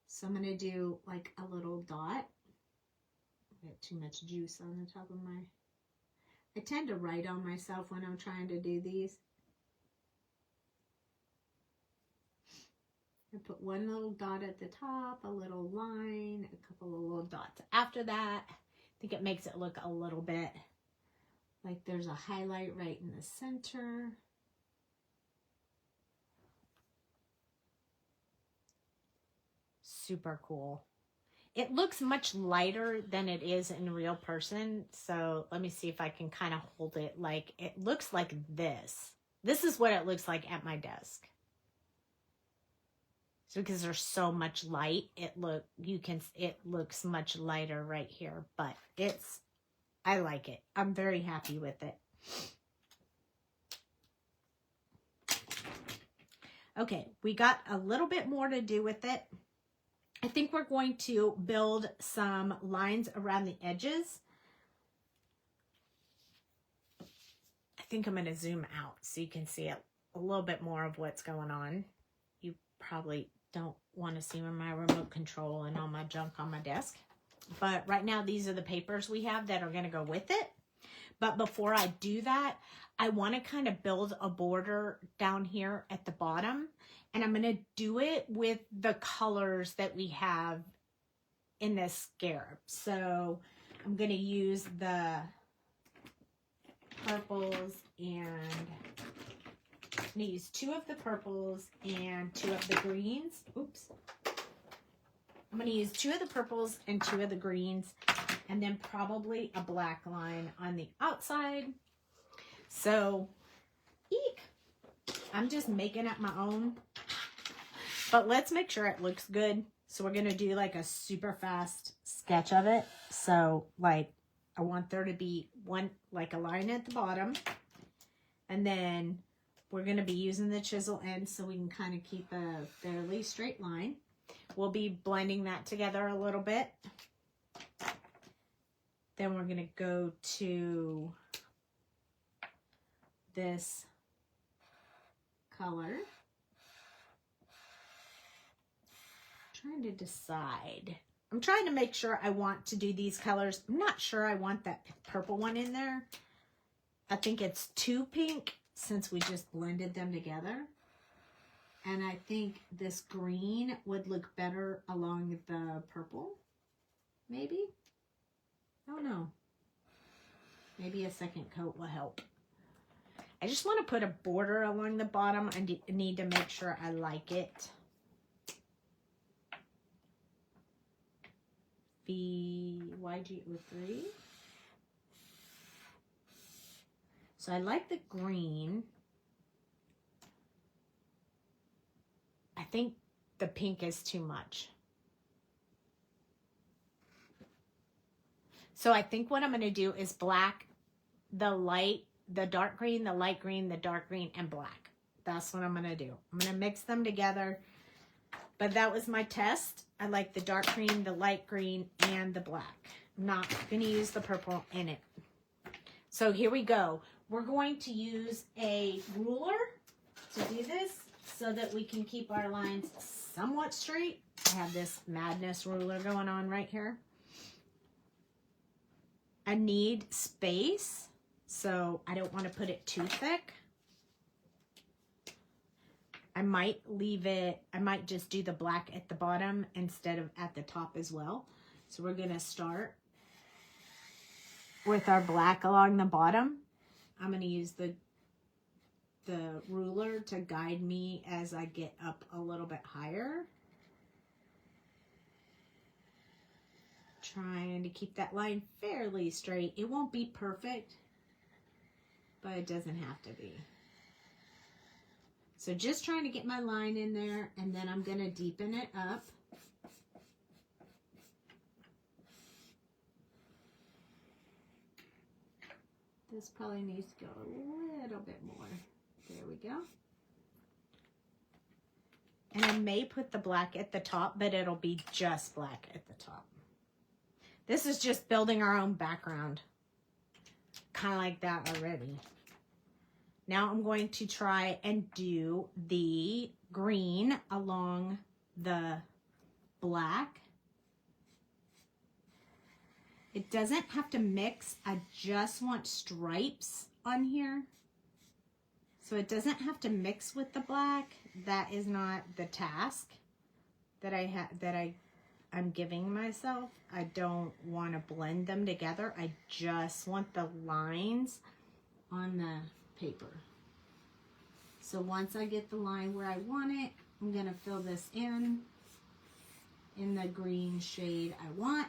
So I'm going to do like a little dot. I got too much juice on the top of my... I tend to write on myself when I'm trying to do these. I put one little dot at the top, a little line, a couple of little dots after that. I think it makes it look a little bit like there's a highlight right in the center. Super cool. It looks much lighter than it is in real person. So let me see if I can kind of hold it like it looks like this. This is what it looks like at my desk. So because there's so much light, it looks much lighter right here, but I like it. I'm very happy with it. Okay, we got a little bit more to do with it. I think we're going to build some lines around the edges. I think I'm going to zoom out so you can see a little bit more of what's going on. You probably don't want to see my remote control and all my junk on my desk. But right now, these are the papers we have that are going to go with it. But before I do that, I want to kind of build a border down here at the bottom. And I'm going to do it with the colors that we have in this scarab. So I'm going to use the purples and I'm going to use 2 of the purples and 2 of the greens. Oops. I'm going to use 2 of the purples and 2 of the greens, and then probably a black line on the outside. So, eek. I'm just making up my own. But let's make sure it looks good. So we're going to do like a super fast sketch of it. So like I want there to be like a line at the bottom. And then we're going to be using the chisel end so we can kind of keep a fairly straight line. We'll be blending that together a little bit. Then we're going to go to this color. Trying to decide. I'm trying to make sure I want to do these colors. I'm not sure I want that purple one in there. I think it's too pink since we just blended them together. And I think this green would look better along the purple. Maybe? I don't know. Maybe a second coat will help. I just want to put a border along the bottom. I need to make sure I like it. YG03. So I like the green. I think the pink is too much. So I think what I'm going to do is black, the light, the dark green, the light green, the dark green, and black. That's what I'm going to do. I'm going to mix them together. But that was my test. I like the dark green, the light green, and the black. I'm not going to use the purple in it. So here we go. We're going to use a ruler to do this so that we can keep our lines somewhat straight. I have this madness ruler going on right here. I need space, so I don't want to put it too thick. I might leave it, I might just do the black at the bottom instead of at the top as well. So we're going to start with our black along the bottom. I'm going to use the ruler to guide me as I get up a little bit higher. Trying to keep that line fairly straight. It won't be perfect, but it doesn't have to be. So just trying to get my line in there, and then I'm going to deepen it up. This probably needs to go a little bit more. There we go. And I may put the black at the top, but it'll be just black at the top. This is just building our own background. Kind of like that already. Now I'm going to try and do the green along the black. It doesn't have to mix. I just want stripes on here. So it doesn't have to mix with the black. That is not the task that I'm giving myself. I don't want to blend them together. I just want the lines on the paper. So once I get the line where I want it, I'm going to fill this in the green shade I want.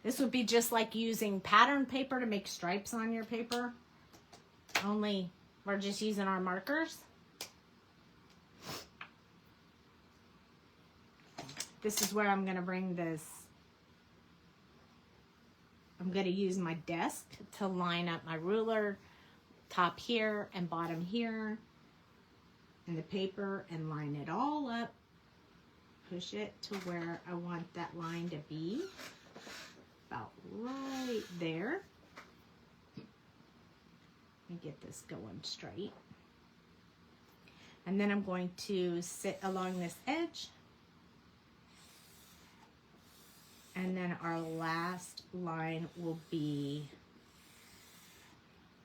This would be just like using pattern paper to make stripes on your paper. Only we're just using our markers. This is where I'm going to bring this. I'm going to use my desk to line up my ruler, top here and bottom here, and the paper, and line it all up. Push it to where I want that line to be. About right there. Let me get this going straight. And then I'm going to sit along this edge. And then our last line will be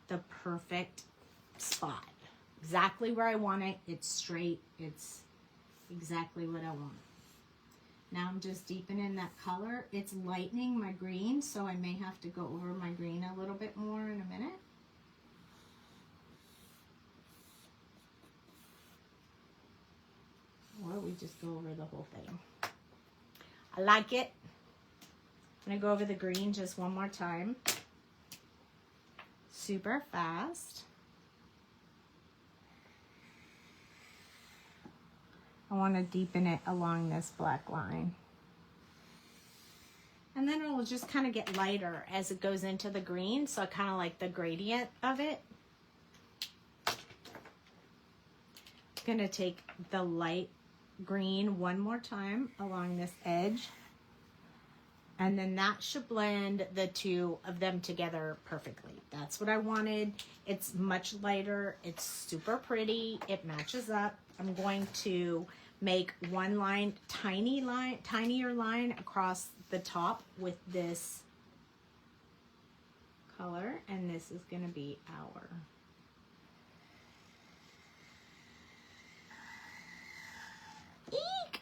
the perfect spot. Exactly where I want it. It's straight. It's exactly what I want. Now I'm just deepening that color. It's lightening my green, so I may have to go over my green a little bit more in a minute. Or we just go over the whole thing. I like it. I'm going to go over the green just one more time. Super fast. I want to deepen it along this black line. And then it will just kind of get lighter as it goes into the green, so I kind of like the gradient of it. I'm going to take the light green one more time along this edge. And then that should blend the two of them together perfectly. That's what I wanted. It's much lighter. It's super pretty. It matches up. I'm going to make one line, tinier line across the top with this color. And this is going to be our eek.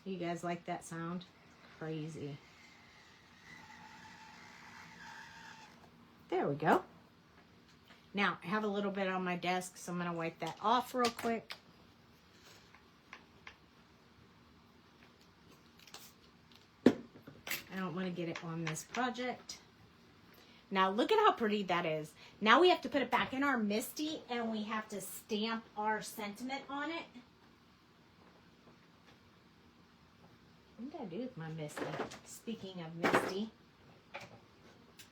You guys like that sound? Crazy. There we go. Now, I have a little bit on my desk, so I'm going to wipe that off real quick. I don't want to get it on this project. Now, look at how pretty that is. Now we have to put it back in our Misty, and we have to stamp our sentiment on it. What did I do with my Misty? Speaking of Misty.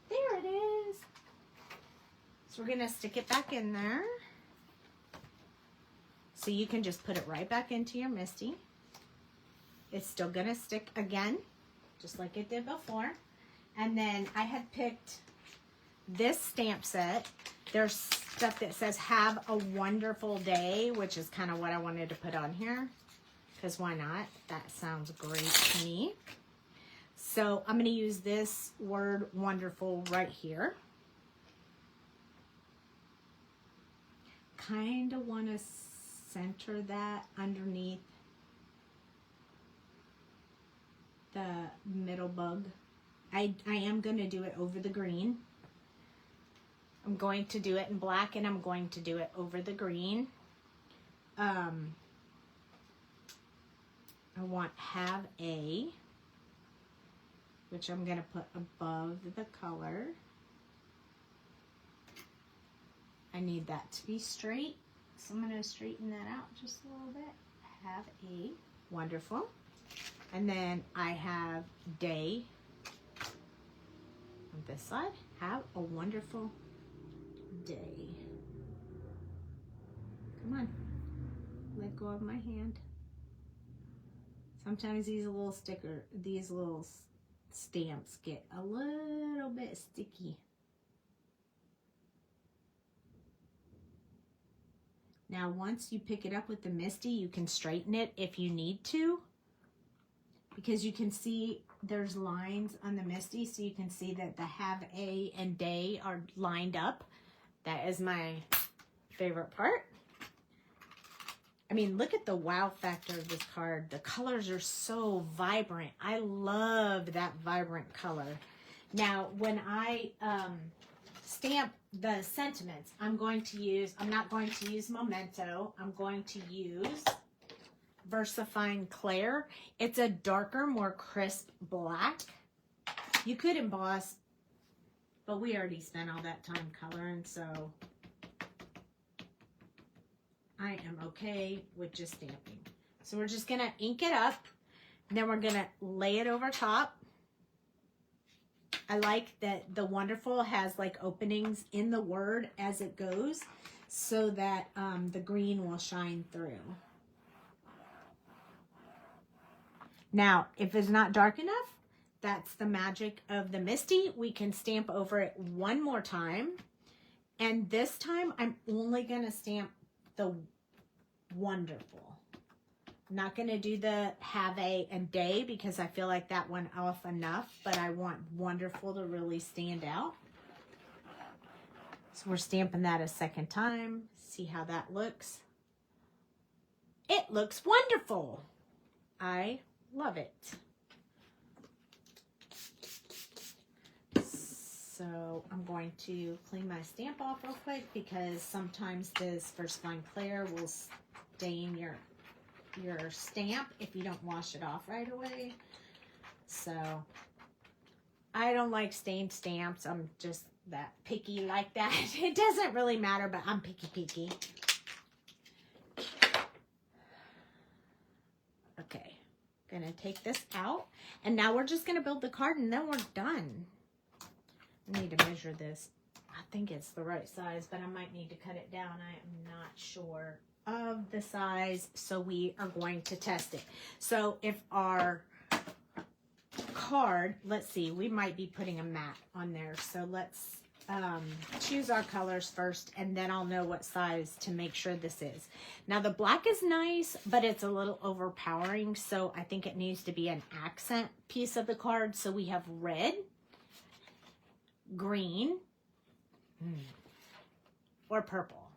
There it is. So we're going to stick it back in there. So you can just put it right back into your Misty. It's still going to stick again, just like it did before. And then I had picked this stamp set. There's stuff that says, "Have a wonderful day," which is kind of what I wanted to put on here. Because why not? That sounds great to me. So I'm going to use this word "wonderful" right here. Kind of want to center that underneath the middle bug. I am going to do it over the green. I'm going to do it in black, and I'm going to do it over the green. I want "have a," which I'm going to put above the color. I need that to be straight, so I'm going to straighten that out just a little bit. Have a wonderful. And then I have "day" on this side. Have a wonderful day. Come on. Let go of my hand. Sometimes these little stamps get a little bit sticky. Now, once you pick it up with the Misty, you can straighten it if you need to, because you can see there's lines on the Misty, so you can see that the "have a" and "day" are lined up. That is my favorite part. I mean, look at the wow factor of this card. The colors are so vibrant. I love that vibrant color. Now, when I stamp the sentiments, I'm not going to use Memento. I'm going to use VersaFine Clair. It's a darker, more crisp black. You could emboss, but we already spent all that time coloring, so I am okay with just stamping. So we're just going to ink it up, and then we're going to lay it over top. I like that the wonderful has like openings in the word as it goes, so that the green will shine through. Now, if it's not dark enough, that's the magic of the Misty. We can stamp over it one more time. And this time, I'm only going to stamp the wonderful. I'm not going to do the "have a" and "day" because I feel like that went off enough, but I want wonderful to really stand out. So we're stamping that a second time. See how that looks. It looks wonderful. I Love it. So I'm going to clean my stamp off real quick because sometimes this First Fine Clear will stain your stamp if you don't wash it off right away. So I don't like stained stamps. I'm just that picky like that. It doesn't really matter, but I'm picky. Okay, gonna take this out, and now we're just gonna build the card, and then we're done. I need to measure this. I think it's the right size, but I might need to cut it down. I am not sure of the size, so we are going to test it. So if our card, let's see, we might be putting a mat on there. So let's choose our colors first, and then I'll know what size to make sure this is. Now the black is nice, but it's a little overpowering, so I think it needs to be an accent piece of the card. So we have red, green, or purple.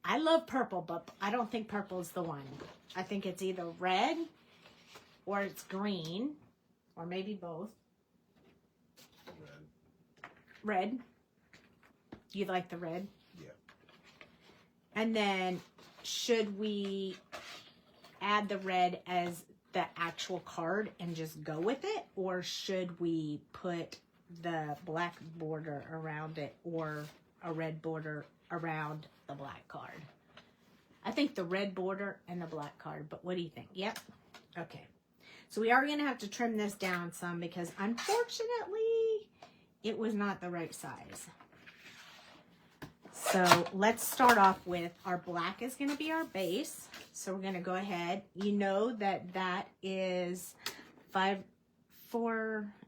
I love purple, but I don't think purple is the one. I think it's either red or it's green, or maybe both. Red. You like the red? Yeah. And then should we add the red as the actual card and just go with it, or should we put the black border around it or a red border around the black card? I think the red border and the black card, but what do you think? Yep. Okay. So we are going to have to trim this down some because unfortunately it was not the right size. So let's start off with our black is going to be our base. So we're going to go ahead. You know that that is 4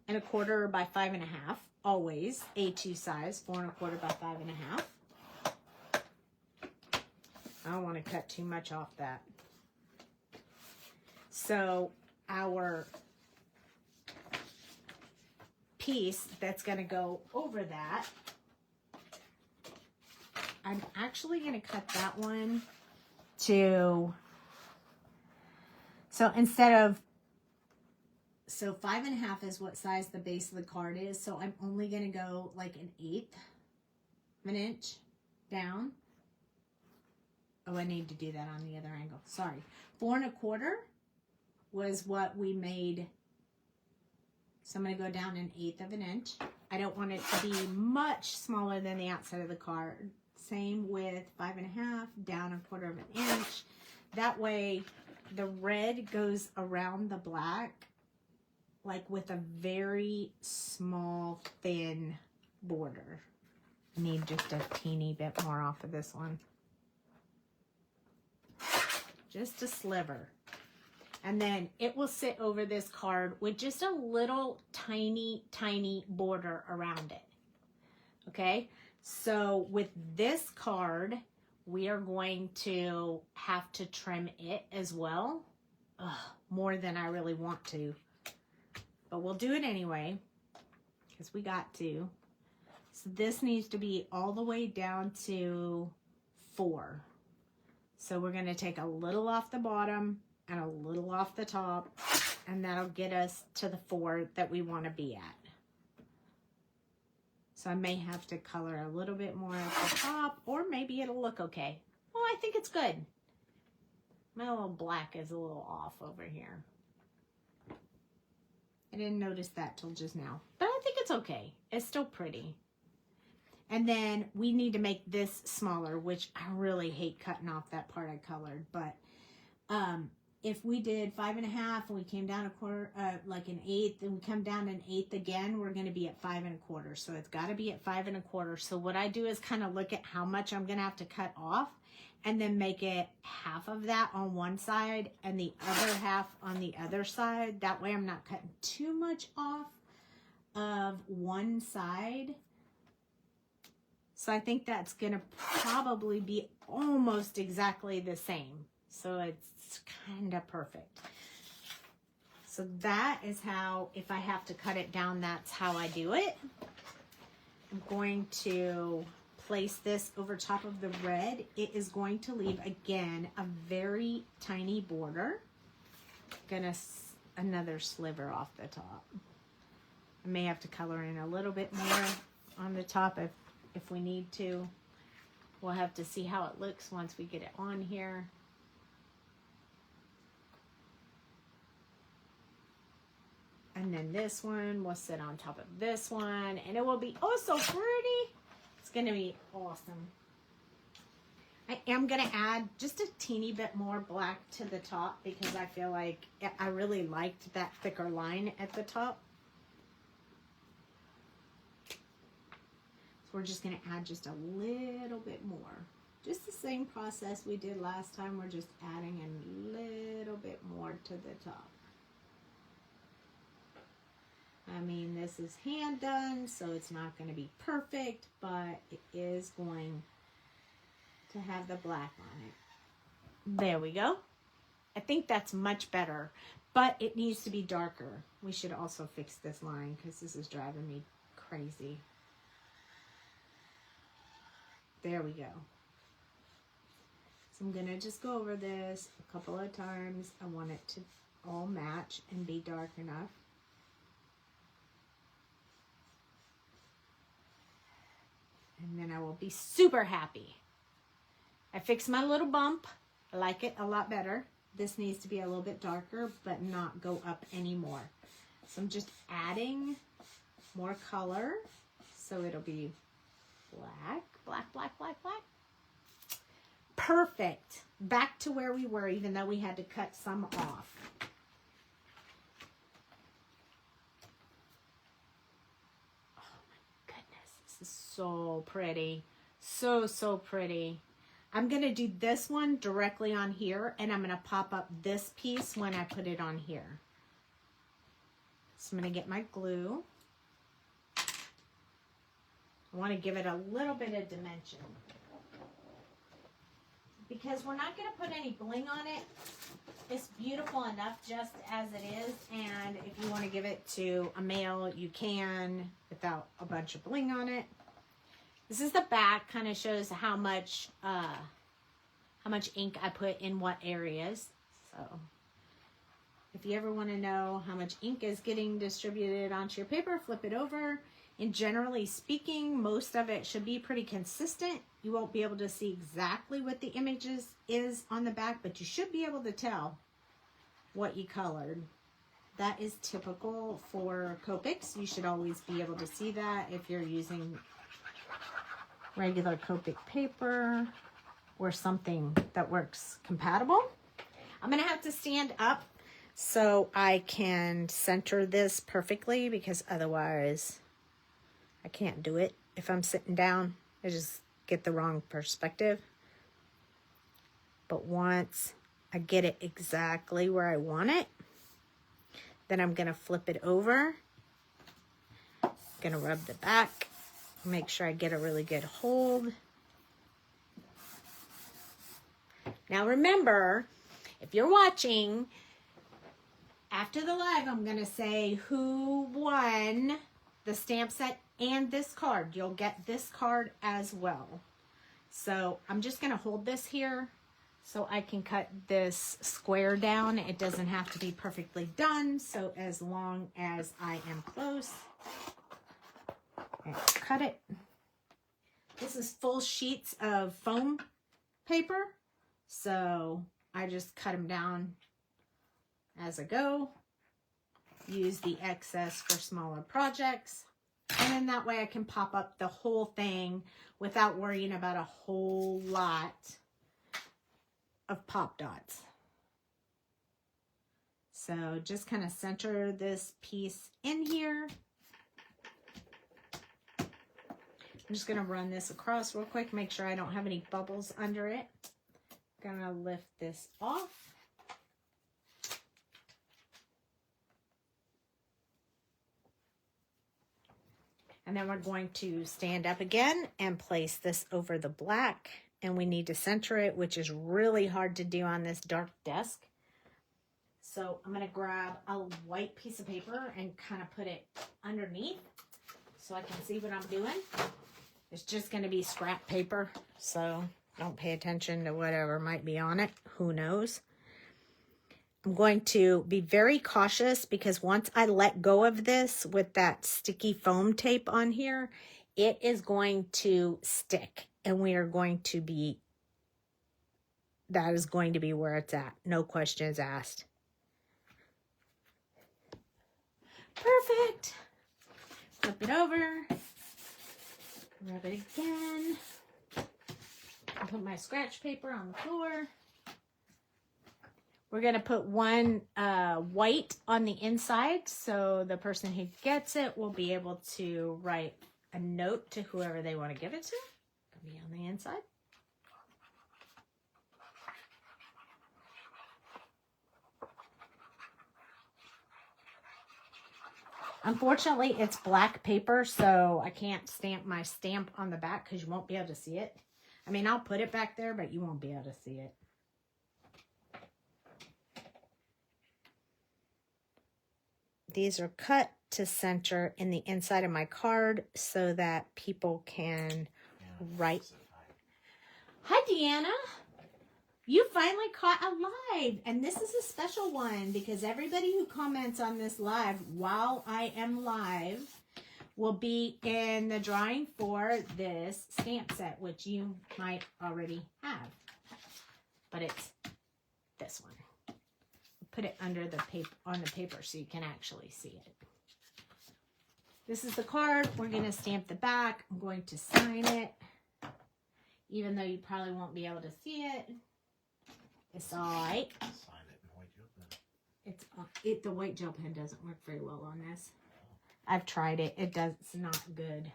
1/4 by 5 1/2. Always A2 size, 4 1/4 by 5 1/2. I don't want to cut too much off that. So our piece that's going to go over that, I'm actually going to cut that one to, so instead of, so 5 1/2 is what size the base of the card is. So I'm only going to go like 1/8 of an inch down. Oh, I need to do that on the other angle. Sorry. 4 1/4 was what we made. So I'm going to go down 1/8 of an inch. I don't want it to be much smaller than the outside of the card. Same with 5 1/2, down 1/4 of an inch. That way the red goes around the black, like with a very small, thin border. I need just a teeny bit more off of this one. Just a sliver. And then it will sit over this card with just a little tiny, tiny border around it. Okay? So with this card, we are going to have to trim it as well. Ugh, more than I really want to. But we'll do it anyway, because we got to. So this needs to be all the way down to 4. So we're going to take a little off the bottom and a little off the top, and that'll get us to the 4 that we want to be at. So I may have to color a little bit more at the top, or maybe it'll look okay. Well, I think it's good. My little black is a little off over here. I didn't notice that till just now, but I think it's okay. It's still pretty. And then we need to make this smaller, which I really hate cutting off that part I colored. But if we did 5 1/2 and we came down 1/4, like 1/8, and we come down 1/8 again, we're going to be at 5 1/4. So it's got to be at 5 1/4. So what I do is kind of look at how much I'm going to have to cut off, and then make it half of that on one side and the other half on the other side. That way I'm not cutting too much off of one side. So I think that's going to probably be almost exactly the same. So it's kind of perfect. So that is how, if I have to cut it down, that's how I do it. I'm going to place this over top of the red, it is going to leave, again, a very tiny border. Gonna another sliver off the top. I may have to color in a little bit more on the top if we need to. We'll have to see how it looks once we get it on here. And then this one will sit on top of this one, and it will be oh so pretty. It's gonna be awesome. I am gonna add just a teeny bit more black to the top because I feel like I really liked that thicker line at the top. So we're just gonna add just a little bit more. Just the same process we did last time. We're just adding a little bit more to the top. I mean, this is hand done, so it's not going to be perfect, but it is going to have the black on it. There we go. I think that's much better, but it needs to be darker. We should also fix this line because this is driving me crazy. There we go. So I'm going to just go over this a couple of times. I want it to all match and be dark enough. And then I will be super happy. I fixed my little bump. I like it a lot better. This needs to be a little bit darker, but not go up anymore. So I'm just adding more color. So it'll be black, black, black, black, black. Perfect. Back to where we were, even though we had to cut some off. So pretty. So pretty. I'm going to do this one directly on here, and I'm going to pop up this piece when I put it on here. So I'm going to get my glue. I want to give it a little bit of dimension. Because we're not going to put any bling on it. It's beautiful enough just as it is, and if you want to give it to a male, you can without a bunch of bling on it. This is the back, kind of shows how much ink I put in what areas. So if you ever want to know how much ink is getting distributed onto your paper, flip it over. And generally speaking, most of it should be pretty consistent. You won't be able to see exactly what the image is on the back, but you should be able to tell what you colored. That is typical for Copics. You should always be able to see that if you're using regular Copic paper or something that works compatible. I'm going to have to stand up so I can center this perfectly because otherwise I can't do it. If I'm sitting down, I just get the wrong perspective. But once I get it exactly where I want it, then I'm going to flip it over. I'm going to rub the back. Make sure I get a really good hold. Now remember, if you're watching, after the live, I'm going to say who won the stamp set and this card. You'll get this card as well. So I'm just going to hold this here so I can cut this square down. It doesn't have to be perfectly done. So as long as I am close, and cut it. This is full sheets of foam paper, so I just cut them down as I go. Use the excess for smaller projects, and then that way I can pop up the whole thing without worrying about a whole lot of pop dots. So just kind of center this piece in here. I'm just going to run this across real quick, make sure I don't have any bubbles under it. I'm going to lift this off. And then we're going to stand up again and place this over the black. And we need to center it, which is really hard to do on this dark desk. So I'm going to grab a white piece of paper and kind of put it underneath so I can see what I'm doing. It's just going to be scrap paper, so don't pay attention to whatever might be on it. Who knows? I'm going to be very cautious because once I let go of this with that sticky foam tape on here, it is going to stick, and we are going to be, that is going to be where it's at. No questions asked. Perfect. Flip it over. Rub it again. I'll put my scratch paper on the floor. We're going to put one white on the inside so the person who gets it will be able to write a note to whoever they want to give it to. It'll be on the inside. Unfortunately, it's black paper, so I can't stamp my stamp on the back because you won't be able to see it. I mean, I'll put it back there, but you won't be able to see it. These are cut to center in the inside of my card so that people can write. Hi, Deanna. You finally caught a live, and this is a special one because everybody who comments on this live while I am live will be in the drawing for this stamp set, which you might already have, but it's this one. Put it under the paper, on the paper, so you can actually see it. This is the card. We're going to stamp the back. I'm going to sign it, even though you probably won't be able to see it. It's all right. Sign it in white gel pen. The white gel pen doesn't work very well on this. I've tried it. It's not good.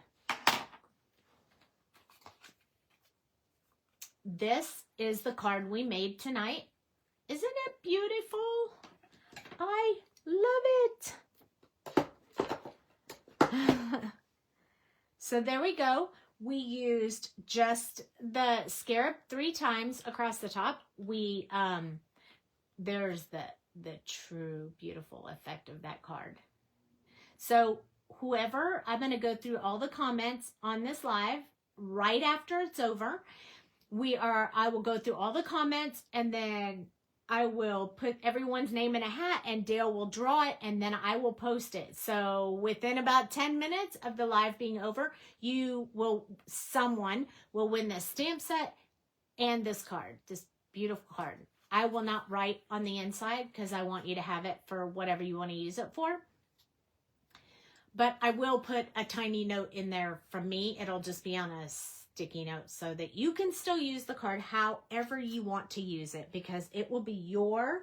This is the card we made tonight. Isn't it beautiful? I love it. So there we go. We used just the scarab 3 times across the top. We there's the true beautiful effect of that card. So whoever, I'm going to go through all the comments on this live right after it's over. I will go through all the comments, and then I will put everyone's name in a hat, and Dale will draw it, and then I will post it. So within about 10 minutes of the live being over, someone will win this stamp set and this card, this beautiful card. I will not write on the inside because I want you to have it for whatever you want to use it for. But I will put a tiny note in there from me. It'll just be on a sticky note so that you can still use the card however you want to use it, because it will be your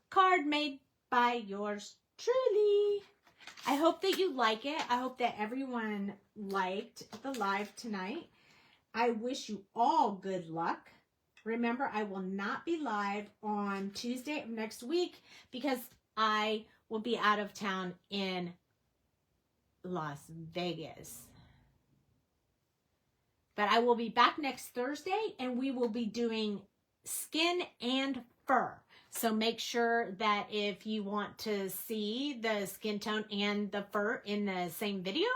card made by yours truly. I hope that you like it. I hope that everyone liked the live tonight. I wish you all good luck. Remember, I will not be live on Tuesday of next week because I will be out of town in Las Vegas. But I will be back next Thursday, and we will be doing skin and fur. So make sure that if you want to see the skin tone and the fur in the same video,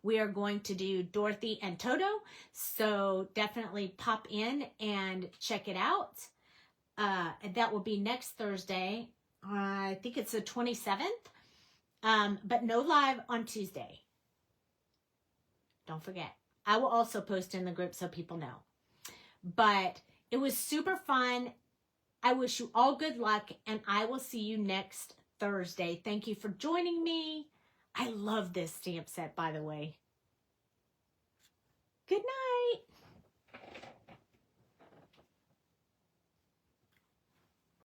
we are going to do Dorothy and Toto. So definitely pop in and check it out. That will be next Thursday. I think it's the 27th. But no live on Tuesday. Don't forget. I will also post in the group so people know. But it was super fun. I wish you all good luck, and I will see you next Thursday. Thank you for joining me. I love this stamp set, by the way.